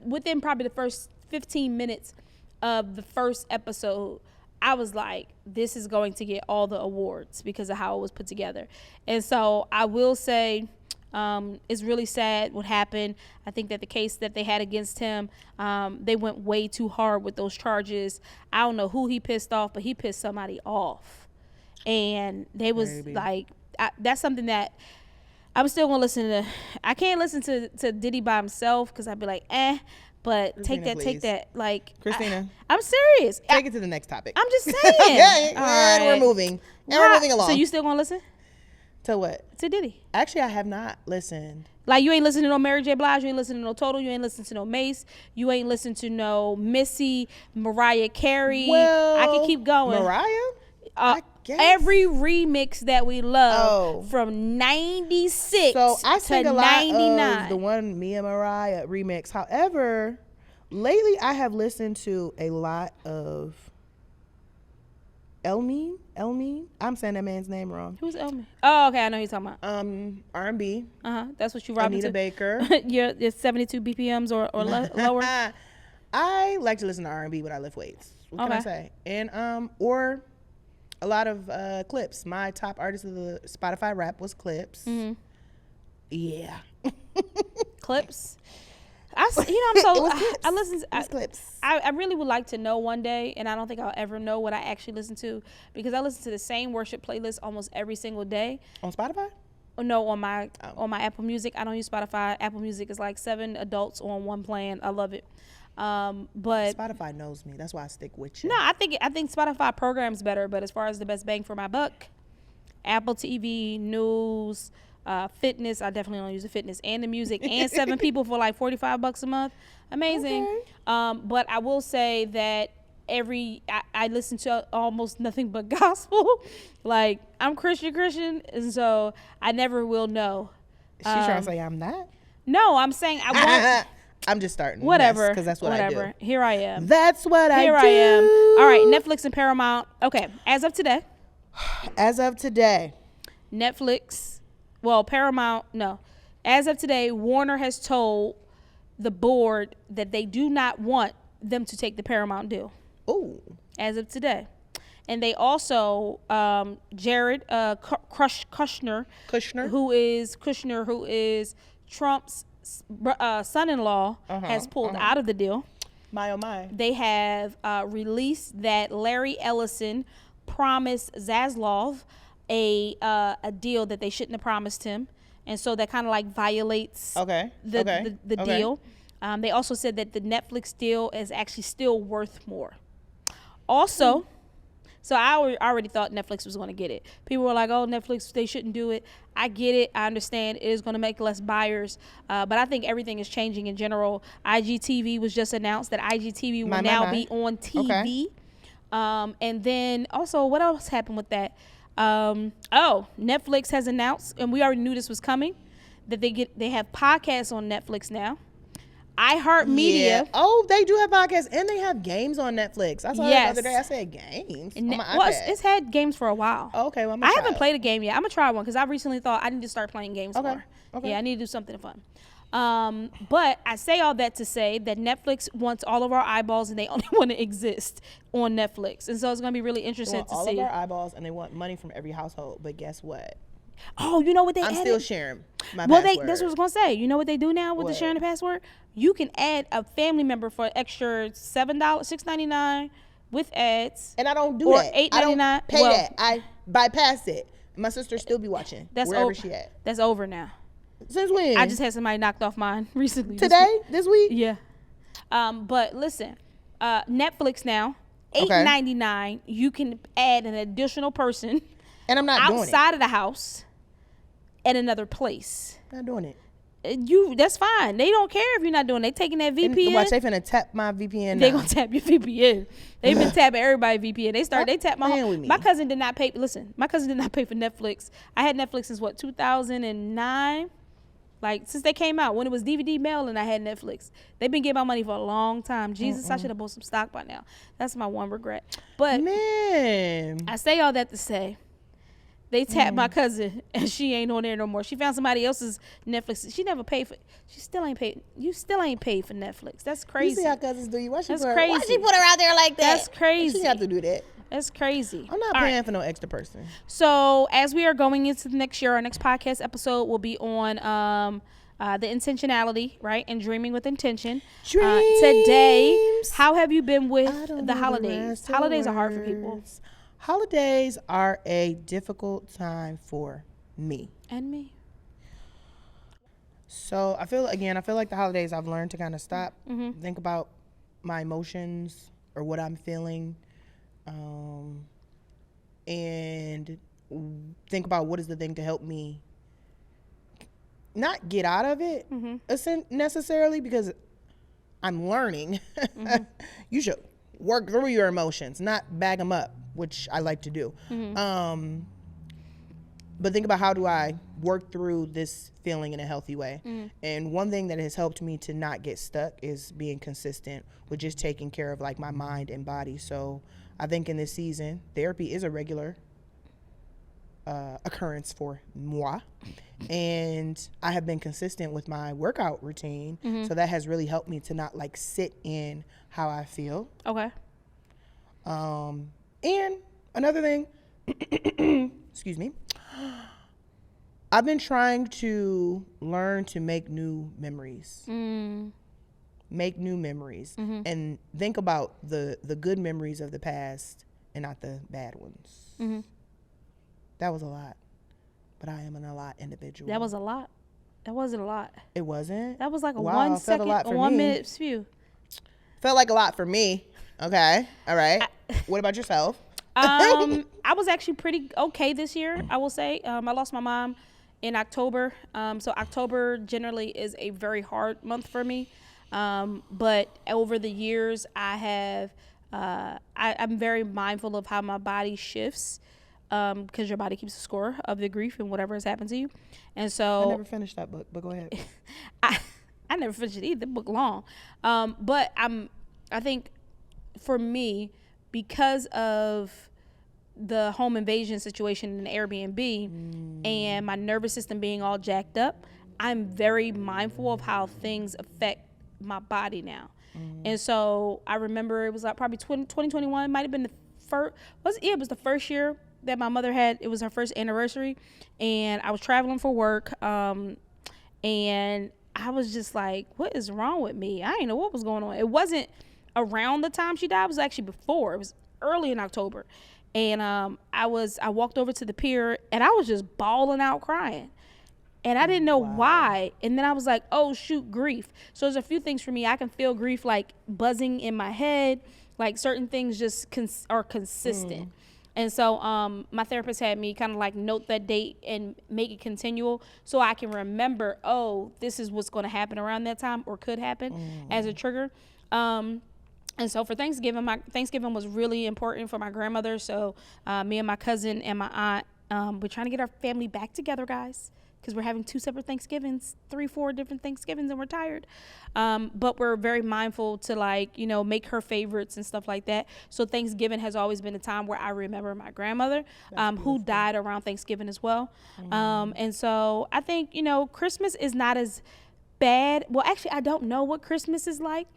Speaker 1: within probably the first 15 minutes of the first episode, I was like, this is going to get all the awards because of how it was put together. And so I will say it's really sad what happened. I think that the case that they had against him, they went way too hard with those charges. I don't know who he pissed off, but he pissed somebody off. And they was like, that's something that I'm still going to listen to. I can't listen to Diddy by himself because I'd be like, But
Speaker 2: Christina,
Speaker 1: take that, like,
Speaker 2: Christina.
Speaker 1: I'm serious.
Speaker 2: Take it to the next topic.
Speaker 1: I'm just saying.
Speaker 2: Okay,
Speaker 1: All
Speaker 2: and
Speaker 1: right.
Speaker 2: we're moving. And we're moving along.
Speaker 1: So you still gonna listen
Speaker 2: to what?
Speaker 1: to Diddy?
Speaker 2: Actually, I have not listened.
Speaker 1: Like you ain't listening to no Mary J. Blige, you ain't listening to no Total, you ain't listening to no Mace, you ain't listening to no Missy, Mariah Carey.
Speaker 2: Well,
Speaker 1: I can keep going.
Speaker 2: Mariah? I guess.
Speaker 1: Every remix that we love from 96
Speaker 2: so I sing
Speaker 1: to
Speaker 2: a lot
Speaker 1: 99.
Speaker 2: of the one Mia Mariah remix. However, lately I have listened to a lot of 𝐬𝐸𝐸. I'm saying that man's name wrong.
Speaker 1: Who's 𝐬𝐸𝐸? Oh, okay, I know who you're talking about.
Speaker 2: R&B.
Speaker 1: That's what you robbing
Speaker 2: Anita
Speaker 1: to.
Speaker 2: Baker.
Speaker 1: You're 72 BPMs or lower.
Speaker 2: I like to listen to R&B when I lift weights. What can I say? And or a lot of Clips. My top artist of the Spotify rap was Clips. Mm-hmm. Yeah.
Speaker 1: Clips. I listen to
Speaker 2: Clips.
Speaker 1: I really would like to know one day, and I don't think I'll ever know what I actually listen to because I listen to the same worship playlist almost every single day.
Speaker 2: On Spotify?
Speaker 1: No, on my Apple Music. I don't use Spotify. Apple Music is like 7 adults on one plan. I love it. But
Speaker 2: Spotify knows me. That's why I stick with you.
Speaker 1: No, I think Spotify programs better, but as far as the best bang for my buck, Apple TV, news, fitness, I definitely don't use the fitness and the music and 7 people for like $45 a month. Amazing. Okay. But I will say that I listen to almost nothing but gospel. Like I'm Christian, and so I never will know.
Speaker 2: She's trying to say I'm not?
Speaker 1: No, I'm saying I won't.
Speaker 2: I'm just starting.
Speaker 1: Whatever.
Speaker 2: Because that's what I do.
Speaker 1: Here I am.
Speaker 2: That's what I do.
Speaker 1: Here I am. All right, Netflix and Paramount. Okay, as of today. Netflix, Paramount, no. As of today, Warner has told the board that they do not want them to take the Paramount deal.
Speaker 2: Oh.
Speaker 1: As of today. And they also, Jared Kushner, who is Trump's son-in-law, has pulled out of the deal.
Speaker 2: My oh my.
Speaker 1: They have released that Larry Ellison promised 𝐬𝐤𝐜𝐿 a deal that they shouldn't have promised him, and so that kind of like violates the deal. They also said that the Netflix deal is actually still worth more. Also, so I already thought Netflix was going to get it. People were like, oh, Netflix, they shouldn't do it. I get it. I understand it is going to make less buyers. But I think everything is changing in general. IGTV was just announced that IGTV will now be on TV. And then also, what else happened with that? Netflix has announced, and we already knew this was coming, that they have podcasts on Netflix now. iHeartMedia.
Speaker 2: Yeah. Oh, they do have podcasts, and they have games on Netflix. I saw that the other day. I said games on my iPad.
Speaker 1: It's had games for a while.
Speaker 2: Okay, well,
Speaker 1: I haven't played a game yet. I'm gonna try one because I recently thought I need to start playing games more.
Speaker 2: Okay.
Speaker 1: Yeah, I need to do something fun. But I say all that to say that Netflix wants all of our eyeballs, and they only want to exist on Netflix, and so it's gonna be really interesting to see.
Speaker 2: All of our eyeballs, and they want money from every household. But guess what?
Speaker 1: Oh, you know what they
Speaker 2: I'm
Speaker 1: added?
Speaker 2: still sharing my password.
Speaker 1: That's what I was gonna say. You know what they do now with the sharing the password? You can add a family member for extra $7, $6.99 with ads.
Speaker 2: And I don't do
Speaker 1: or
Speaker 2: that.
Speaker 1: $8.99.
Speaker 2: I don't pay that. I bypass it. My sister still be watching. Wherever she at.
Speaker 1: That's over now.
Speaker 2: Since when?
Speaker 1: I just had somebody knocked off mine recently.
Speaker 2: Today? This week?
Speaker 1: Yeah. But listen, Netflix now, $8.99. You can add an additional person.
Speaker 2: And I'm not doing it.
Speaker 1: Outside of the house at another place.
Speaker 2: Not doing it.
Speaker 1: That's fine. They don't care if you're not doing it. They taking that VPN.
Speaker 2: And watch, they finna tap my VPN
Speaker 1: They gonna tap your VPN. They've been tapping everybody's VPN. They tap my home. My cousin did not pay. Listen, my cousin did not pay for Netflix. I had Netflix since 2009. Like since they came out, when it was DVD mailing, I had Netflix. They've been getting my money for a long time. Jesus, I should have bought some stock by now. That's my one regret. But
Speaker 2: man,
Speaker 1: I say all that to say, they tapped my cousin, and she ain't on there no more. She found somebody else's Netflix. She never paid for. She still ain't paid. You still ain't paid for Netflix. That's crazy.
Speaker 2: You see how cousins do you? Why she
Speaker 1: That's
Speaker 2: put
Speaker 1: crazy.
Speaker 2: Why she put her out there like that?
Speaker 1: That's crazy.
Speaker 2: She have to do that.
Speaker 1: That's crazy.
Speaker 2: I'm not paying for no extra person.
Speaker 1: So as we are going into the next year, our next podcast episode will be on the intentionality, right, and dreaming with intention. Today, how have you been with the holidays? Holidays are hard for people.
Speaker 2: Holidays are a difficult time for me.
Speaker 1: And me.
Speaker 2: So I feel like the holidays I've learned to kind of stop, think about my emotions or what I'm feeling, and think about what is the thing to help me not get out of it necessarily, because I'm learning. You should work through your emotions, not bag them up, which I like to do. But think about, how do I work through this feeling in a healthy way? And one thing that has helped me to not get stuck is being consistent with just taking care of like my mind and body. So I think in this season, therapy is a regular occurrence for moi. And I have been consistent with my workout routine. So that has really helped me to not like sit in how I feel.
Speaker 1: Okay.
Speaker 2: And another thing, excuse me, I've been trying to learn to make new memories. Make new memories and think about the good memories of the past and not the bad ones. That was a lot, but I am an a lot individual.
Speaker 1: That was a lot. That wasn't a lot.
Speaker 2: It wasn't?
Speaker 1: That was like a
Speaker 2: wow,
Speaker 1: 1 second, a 1 minute spew.
Speaker 2: Felt like a lot for me. Okay. All right. What about yourself?
Speaker 1: I was actually pretty okay this year, I will say. I lost my mom in October. So October generally is a very hard month for me. But over the years, I'm very mindful of how my body shifts, because your body keeps a score of the grief and whatever has happened to you. And so
Speaker 2: I never finished that book, but go ahead.
Speaker 1: I never finished it either. The book long. But I think for me, because of the home invasion situation in the Airbnb and my nervous system being all jacked up, I'm very mindful of how things affect my body now. And so I remember it was like probably 2021 might have been the first, it was the first year that my mother had, it was her first anniversary, and I was traveling for work, and I was just like, what is wrong with me? I didn't know what was going on. It wasn't around the time she died, it was actually before. It was early in October. And I walked over to the pier, and I was just bawling out crying. And I didn't know why. And then I was like, oh, shoot, grief. So there's a few things for me. I can feel grief like buzzing in my head. Like certain things just are consistent. And so my therapist had me kind of like note that date and make it continual so I can remember, oh, this is what's going to happen around that time or could happen as a trigger. And so for Thanksgiving, Thanksgiving was really important for my grandmother. So me and my cousin and my aunt, we're trying to get our family back together, guys, because we're having 2 separate Thanksgivings, 3-4 different Thanksgivings, and we're tired. But we're very mindful to, like, you know, make her favorites and stuff like that. So Thanksgiving has always been a time where I remember my grandmother, who died around Thanksgiving as well. And so I think, you know, Christmas is not as bad. Well, actually, I don't know what Christmas is like.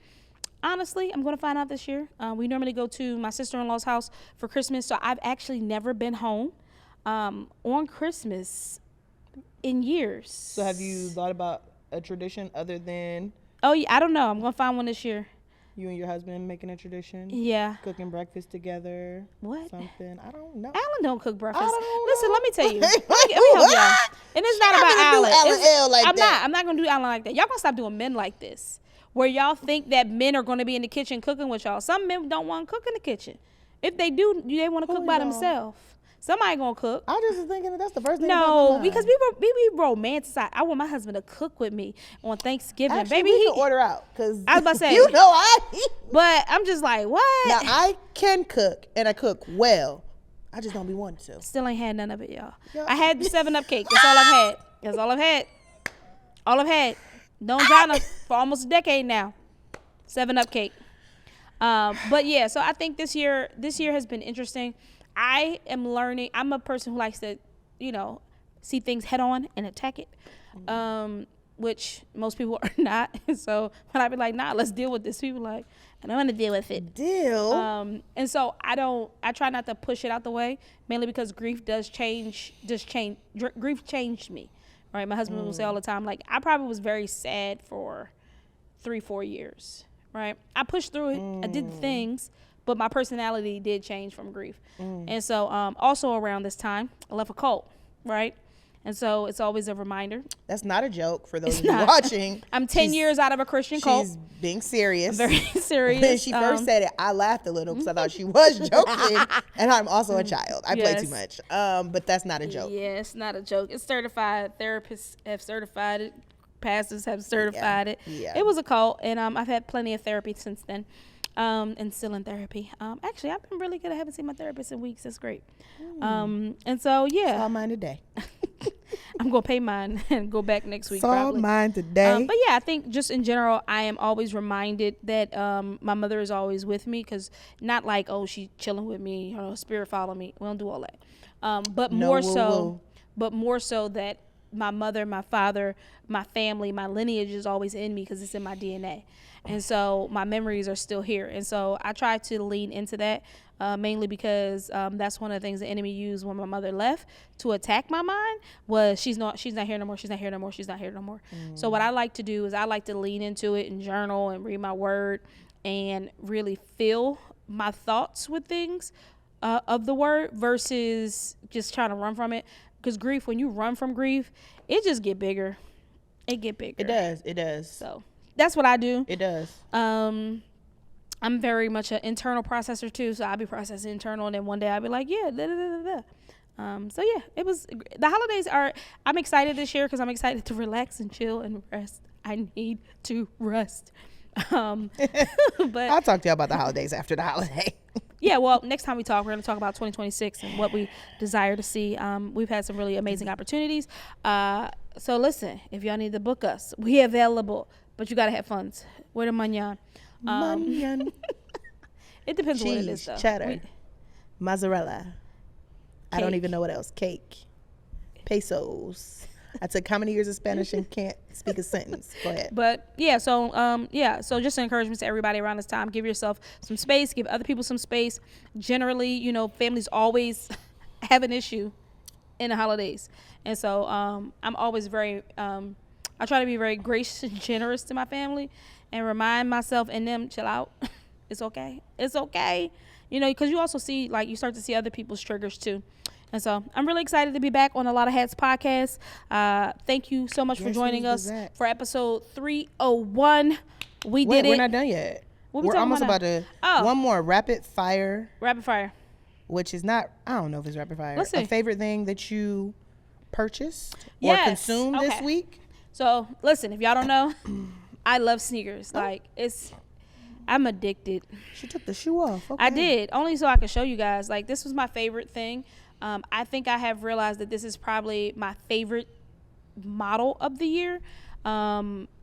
Speaker 1: Honestly, I'm going to find out this year. We normally go to my sister-in-law's house for Christmas, so I've actually never been home on Christmas in years.
Speaker 2: So have you thought about a tradition other than?
Speaker 1: Oh, yeah, I don't know. I'm going to find one this year.
Speaker 2: You and your husband making a tradition?
Speaker 1: Yeah.
Speaker 2: Cooking breakfast together?
Speaker 1: What?
Speaker 2: Something? I don't know.
Speaker 1: Alan don't cook breakfast.
Speaker 2: Listen,
Speaker 1: let me tell you. Let me help y'all. And it's not about Alan. I'm not going to do Alan like that. Y'all going to stop doing men like this, where y'all think that men are going to be in the kitchen cooking with y'all. Some men don't want to cook in the kitchen. If they do, they want to cook by themselves. Somebody gonna cook.
Speaker 2: I just was thinking that's the first thing.
Speaker 1: No, because we romanticize. I want my husband to cook with me on Thanksgiving.
Speaker 2: Actually,
Speaker 1: baby,
Speaker 2: we can order out because
Speaker 1: I was about to say,
Speaker 2: you know,
Speaker 1: but I'm just like, what?
Speaker 2: Now I can cook and I cook well. I just don't be wanting to.
Speaker 1: Still ain't had none of it, y'all. I had the 7-Up cake. That's all I've had. That's all I've had. All I've had. Known Jana for almost a decade now. 7-Up cake. But yeah, so I think this year has been interesting. I am learning. I'm a person who likes to, you know, see things head on and attack it, which most people are not. So when I be like, nah, let's deal with this, people like, I don't want to deal with it. And so I try not to push it out the way, mainly because grief grief changed me, right? My husband will say all the time, like, I probably was very sad for 3-4 years, right? I pushed through it. I did the things. But my personality did change from grief. And so also around this time, I left a cult, right? And so it's always a reminder.
Speaker 2: That's not a joke for those of you watching.
Speaker 1: I'm 10 years out of a Christian cult.
Speaker 2: She's being serious.
Speaker 1: I'm very serious.
Speaker 2: When she first said it, I laughed a little because I thought she was joking. And I'm also a child. I play too much. But that's not a joke.
Speaker 1: Yeah, it's not a joke. It's certified. Therapists have certified it. Pastors have certified it.
Speaker 2: Yeah.
Speaker 1: It was a cult. And I've had plenty of therapy since then. And still in therapy. Actually, I've been really good. I haven't seen my therapist in weeks. That's great. And so, yeah.
Speaker 2: Saw mine today.
Speaker 1: I'm going to pay mine and go back next week.
Speaker 2: Saw
Speaker 1: probably.
Speaker 2: mine today.
Speaker 1: But yeah, I think just in general, I am always reminded that my mother is always with me, because not like, oh, she's chilling with me, or spirit follow me. We don't do all that. But more so that my mother, my father, my family, my lineage is always in me because it's in my DNA. And so my memories are still here. And so I try to lean into that, mainly because that's one of the things the enemy used when my mother left to attack my mind, was she's not here no more. She's not here no more. She's not here no more. So what I like to do is I like to lean into it and journal and read my word and really feel my thoughts with things of the word versus just trying to run from it. Because grief, when you run from grief, it just get bigger. It get bigger.
Speaker 2: It does.
Speaker 1: So that's what I do.
Speaker 2: It does.
Speaker 1: I'm very much an internal processor too. So I'll be processing internal, and then one day I'll be like, yeah, da da da da. So yeah, it was. The holidays are. I'm excited this year because I'm excited to relax and chill and rest. I need to rest. But
Speaker 2: I'll talk to you about the holidays after the holiday.
Speaker 1: Yeah, well, next time we talk, we're going to talk about 2026 and what we desire to see. We've had some really amazing opportunities. So listen, if y'all need to book us, we available, but you got to have funds. Where the money on? It depends on what it is, though.
Speaker 2: Cheddar, mozzarella. I don't even know what else. Cake, pesos. I took how many years of Spanish and can't speak a sentence? Go ahead.
Speaker 1: But so just an encouragement to everybody around this time: give yourself some space, give other people some space. Generally, families always have an issue in the holidays, and so I'm always very I try to be very gracious and generous to my family, and remind myself and them, chill out. It's okay. Because you also see, you start to see other people's triggers too. And so I'm really excited to be back on Alotta Hats Podcast. Thank you so much for joining us for episode 301. We did it.
Speaker 2: We're not done yet. We're almost about to. One more rapid fire.
Speaker 1: Rapid fire.
Speaker 2: Which is not, I don't know if it's rapid fire.
Speaker 1: Let's see.
Speaker 2: A favorite thing that you purchased or consumed this week?
Speaker 1: So listen, if y'all don't know, I love sneakers. I'm addicted.
Speaker 2: She took the shoe off. Okay.
Speaker 1: I did, only so I could show you guys. This was my favorite thing. I think I have realized that this is probably my favorite model of the year. I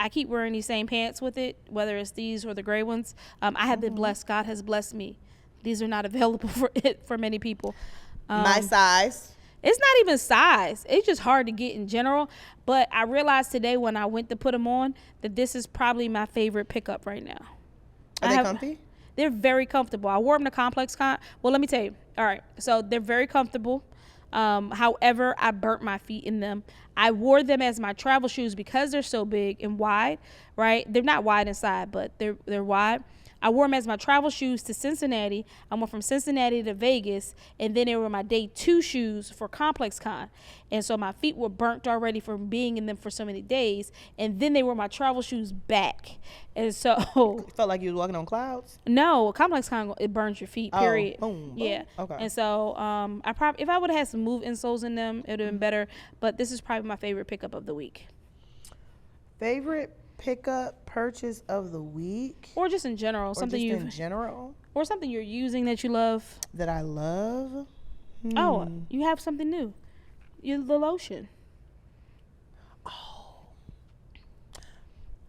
Speaker 1: keep wearing these same pants with it, whether it's these or the gray ones. I have been blessed. God has blessed me. These are not available for many people.
Speaker 2: My size.
Speaker 1: It's not even size. It's just hard to get in general. But I realized today when I went to put them on that this is probably my favorite pickup right now.
Speaker 2: Are they comfy?
Speaker 1: They're very comfortable. I wore them to Complex Con. Well, let me tell you. All right. So they're very comfortable. However, I burnt my feet in them. I wore them as my travel shoes because they're so big and wide, right? They're not wide inside, but they're wide. I wore them as my travel shoes to Cincinnati. I went from Cincinnati to Vegas, and then they were my day 2 shoes for Complex Con. And so my feet were burnt already from being in them for so many days, and then they were my travel shoes back. And so
Speaker 2: you felt like you was walking on clouds?
Speaker 1: No, Complex Con, it burns your feet, period.
Speaker 2: Oh, boom,
Speaker 1: yeah.
Speaker 2: Boom. Okay.
Speaker 1: And so if I would have had some move insoles in them, it would have been better. But this is probably my favorite pickup of the week.
Speaker 2: Favorite pickup purchase of the week,
Speaker 1: or just in general, or something you're using that you love.
Speaker 2: That I love.
Speaker 1: Oh, you have something new. The lotion.
Speaker 2: Oh,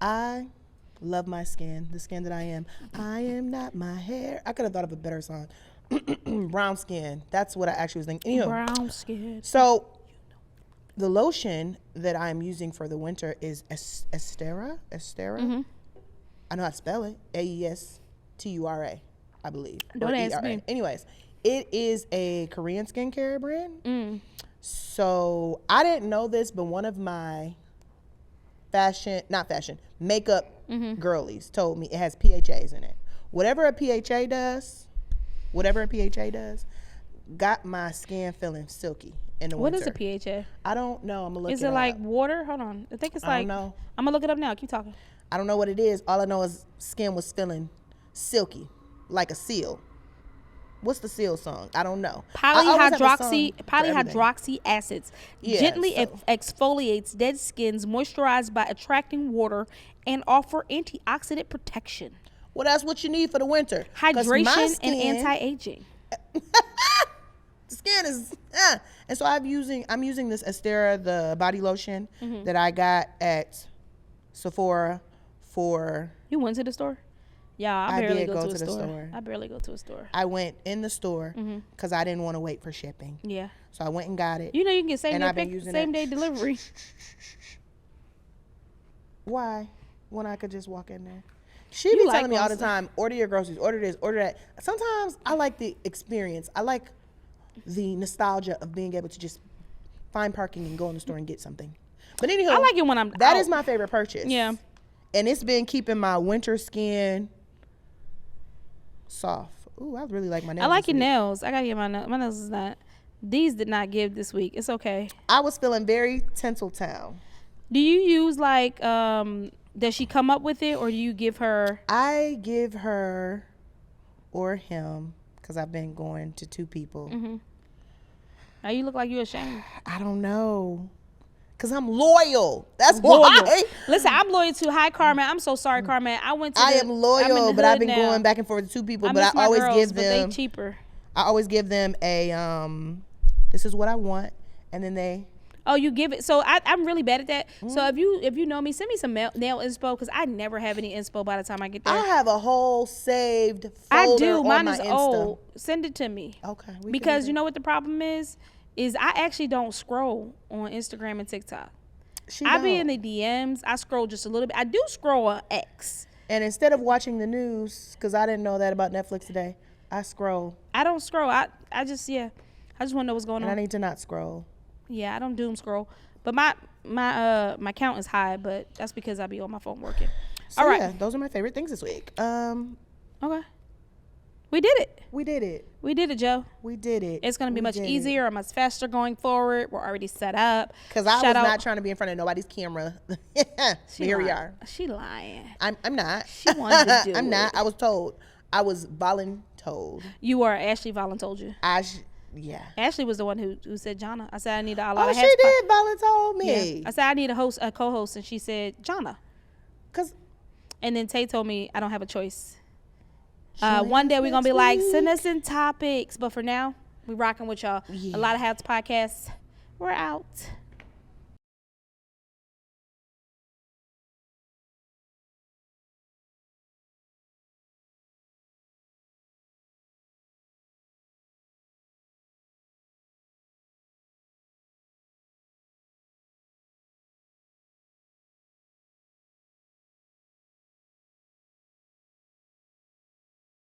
Speaker 2: I love my skin. The skin that I am. I am not my hair. I could have thought of a better song. Brown skin. That's what I actually was thinking.
Speaker 1: Brown skin.
Speaker 2: So the lotion that I'm using for the winter is Estera.
Speaker 1: Mm-hmm.
Speaker 2: I know how to spell it. Aestura, I believe.
Speaker 1: Don't ask me.
Speaker 2: Anyways, it is a Korean skincare brand. So I didn't know this, but one of my makeup girlies told me it has PHAs in it. Whatever a PHA does, got my skin feeling silky. In the winter.
Speaker 1: What is a PHA?
Speaker 2: I don't know. I'm gonna look it up.
Speaker 1: Is it like water? Hold on. I think it's
Speaker 2: I don't know.
Speaker 1: I'm gonna look it up now. Keep talking.
Speaker 2: I don't know what it is. All I know is skin was feeling silky, like a seal. What's the seal song? I don't know.
Speaker 1: Polyhydroxy acids gently exfoliates dead skins, moisturized by attracting water, and offer antioxidant protection.
Speaker 2: Well, that's what you need for the winter.
Speaker 1: Hydration and anti-aging.
Speaker 2: The skin is, and so I'm using this Estera, the body lotion that I got at Sephora for.
Speaker 1: You went to the store? Yeah, I barely go to the store.
Speaker 2: I
Speaker 1: barely go to a store.
Speaker 2: I went in the store because I didn't want to wait for shipping.
Speaker 1: Yeah.
Speaker 2: So I went and got it.
Speaker 1: You know you can get same day delivery.
Speaker 2: Why? When I could just walk in there. She be telling me all the time, order your groceries, order this, order that. Sometimes I like the experience. I like the nostalgia of being able to just find parking and go in the store and get something. But anyway,
Speaker 1: I like it when
Speaker 2: that is my favorite purchase.
Speaker 1: Yeah.
Speaker 2: And it's been keeping my winter skin soft. Ooh, I really like my nails.
Speaker 1: I like your nails. I gotta get my nails. My nails is not. These did not give this week. It's okay.
Speaker 2: I was feeling very Tinseltown.
Speaker 1: Do you use does she come up with it, or do you give her?
Speaker 2: I give her or him, because I've been going to 2 people.
Speaker 1: Now you look like you're ashamed.
Speaker 2: I don't know. Because I'm loyal. That's why.
Speaker 1: Listen, I'm loyal to. Hi, Carmen. I'm so sorry, Carmen. I am
Speaker 2: loyal, but I've been going back and forth to 2 people. But I always give them.
Speaker 1: They cheaper.
Speaker 2: I always give them a, this is what I want. And then they.
Speaker 1: Oh, you give it. So I'm really bad at that. So if you know me, send me some nail inspo, because I never have any inspo by the time I get there.
Speaker 2: I have a whole saved folder.
Speaker 1: I do. Mine
Speaker 2: on
Speaker 1: is
Speaker 2: my Insta.
Speaker 1: old. Send it to me.
Speaker 2: Okay.
Speaker 1: Because you know what the problem is is I actually don't scroll on Instagram and TikTok.
Speaker 2: I
Speaker 1: be in the DMs. I scroll just a little bit. I do scroll on X.
Speaker 2: And instead of watching the news, because I didn't know that about Netflix today, I scroll.
Speaker 1: I don't scroll. I just want to know what's going on.
Speaker 2: I need to not scroll.
Speaker 1: Yeah, I don't doom scroll. But my count is high, but that's because I be on my phone working.
Speaker 2: So
Speaker 1: all right.
Speaker 2: Yeah, those are my favorite things this week.
Speaker 1: Okay. We did it.
Speaker 2: We did it.
Speaker 1: We did it, Joe.
Speaker 2: We did it.
Speaker 1: It's going to be much easier or much faster going forward. We're already set up.
Speaker 2: Because I was not trying to be in front of nobody's camera. Here we are.
Speaker 1: She lying.
Speaker 2: I'm not.
Speaker 1: She wanted to do
Speaker 2: I'm not. I was told. I was voluntold.
Speaker 1: You were. Ashley voluntold you.
Speaker 2: Yeah.
Speaker 1: Ashley was the one who said Jana. I said I need a Alotta Hats.
Speaker 2: Oh, she did voluntold me.
Speaker 1: Yeah. I said I need a co-host, and she said Jana. And then Tay told me I don't have a choice. One day we're going to be like, send us in topics. But for now, we rocking with y'all. Yeah. Alotta Hats Podcast. We're out.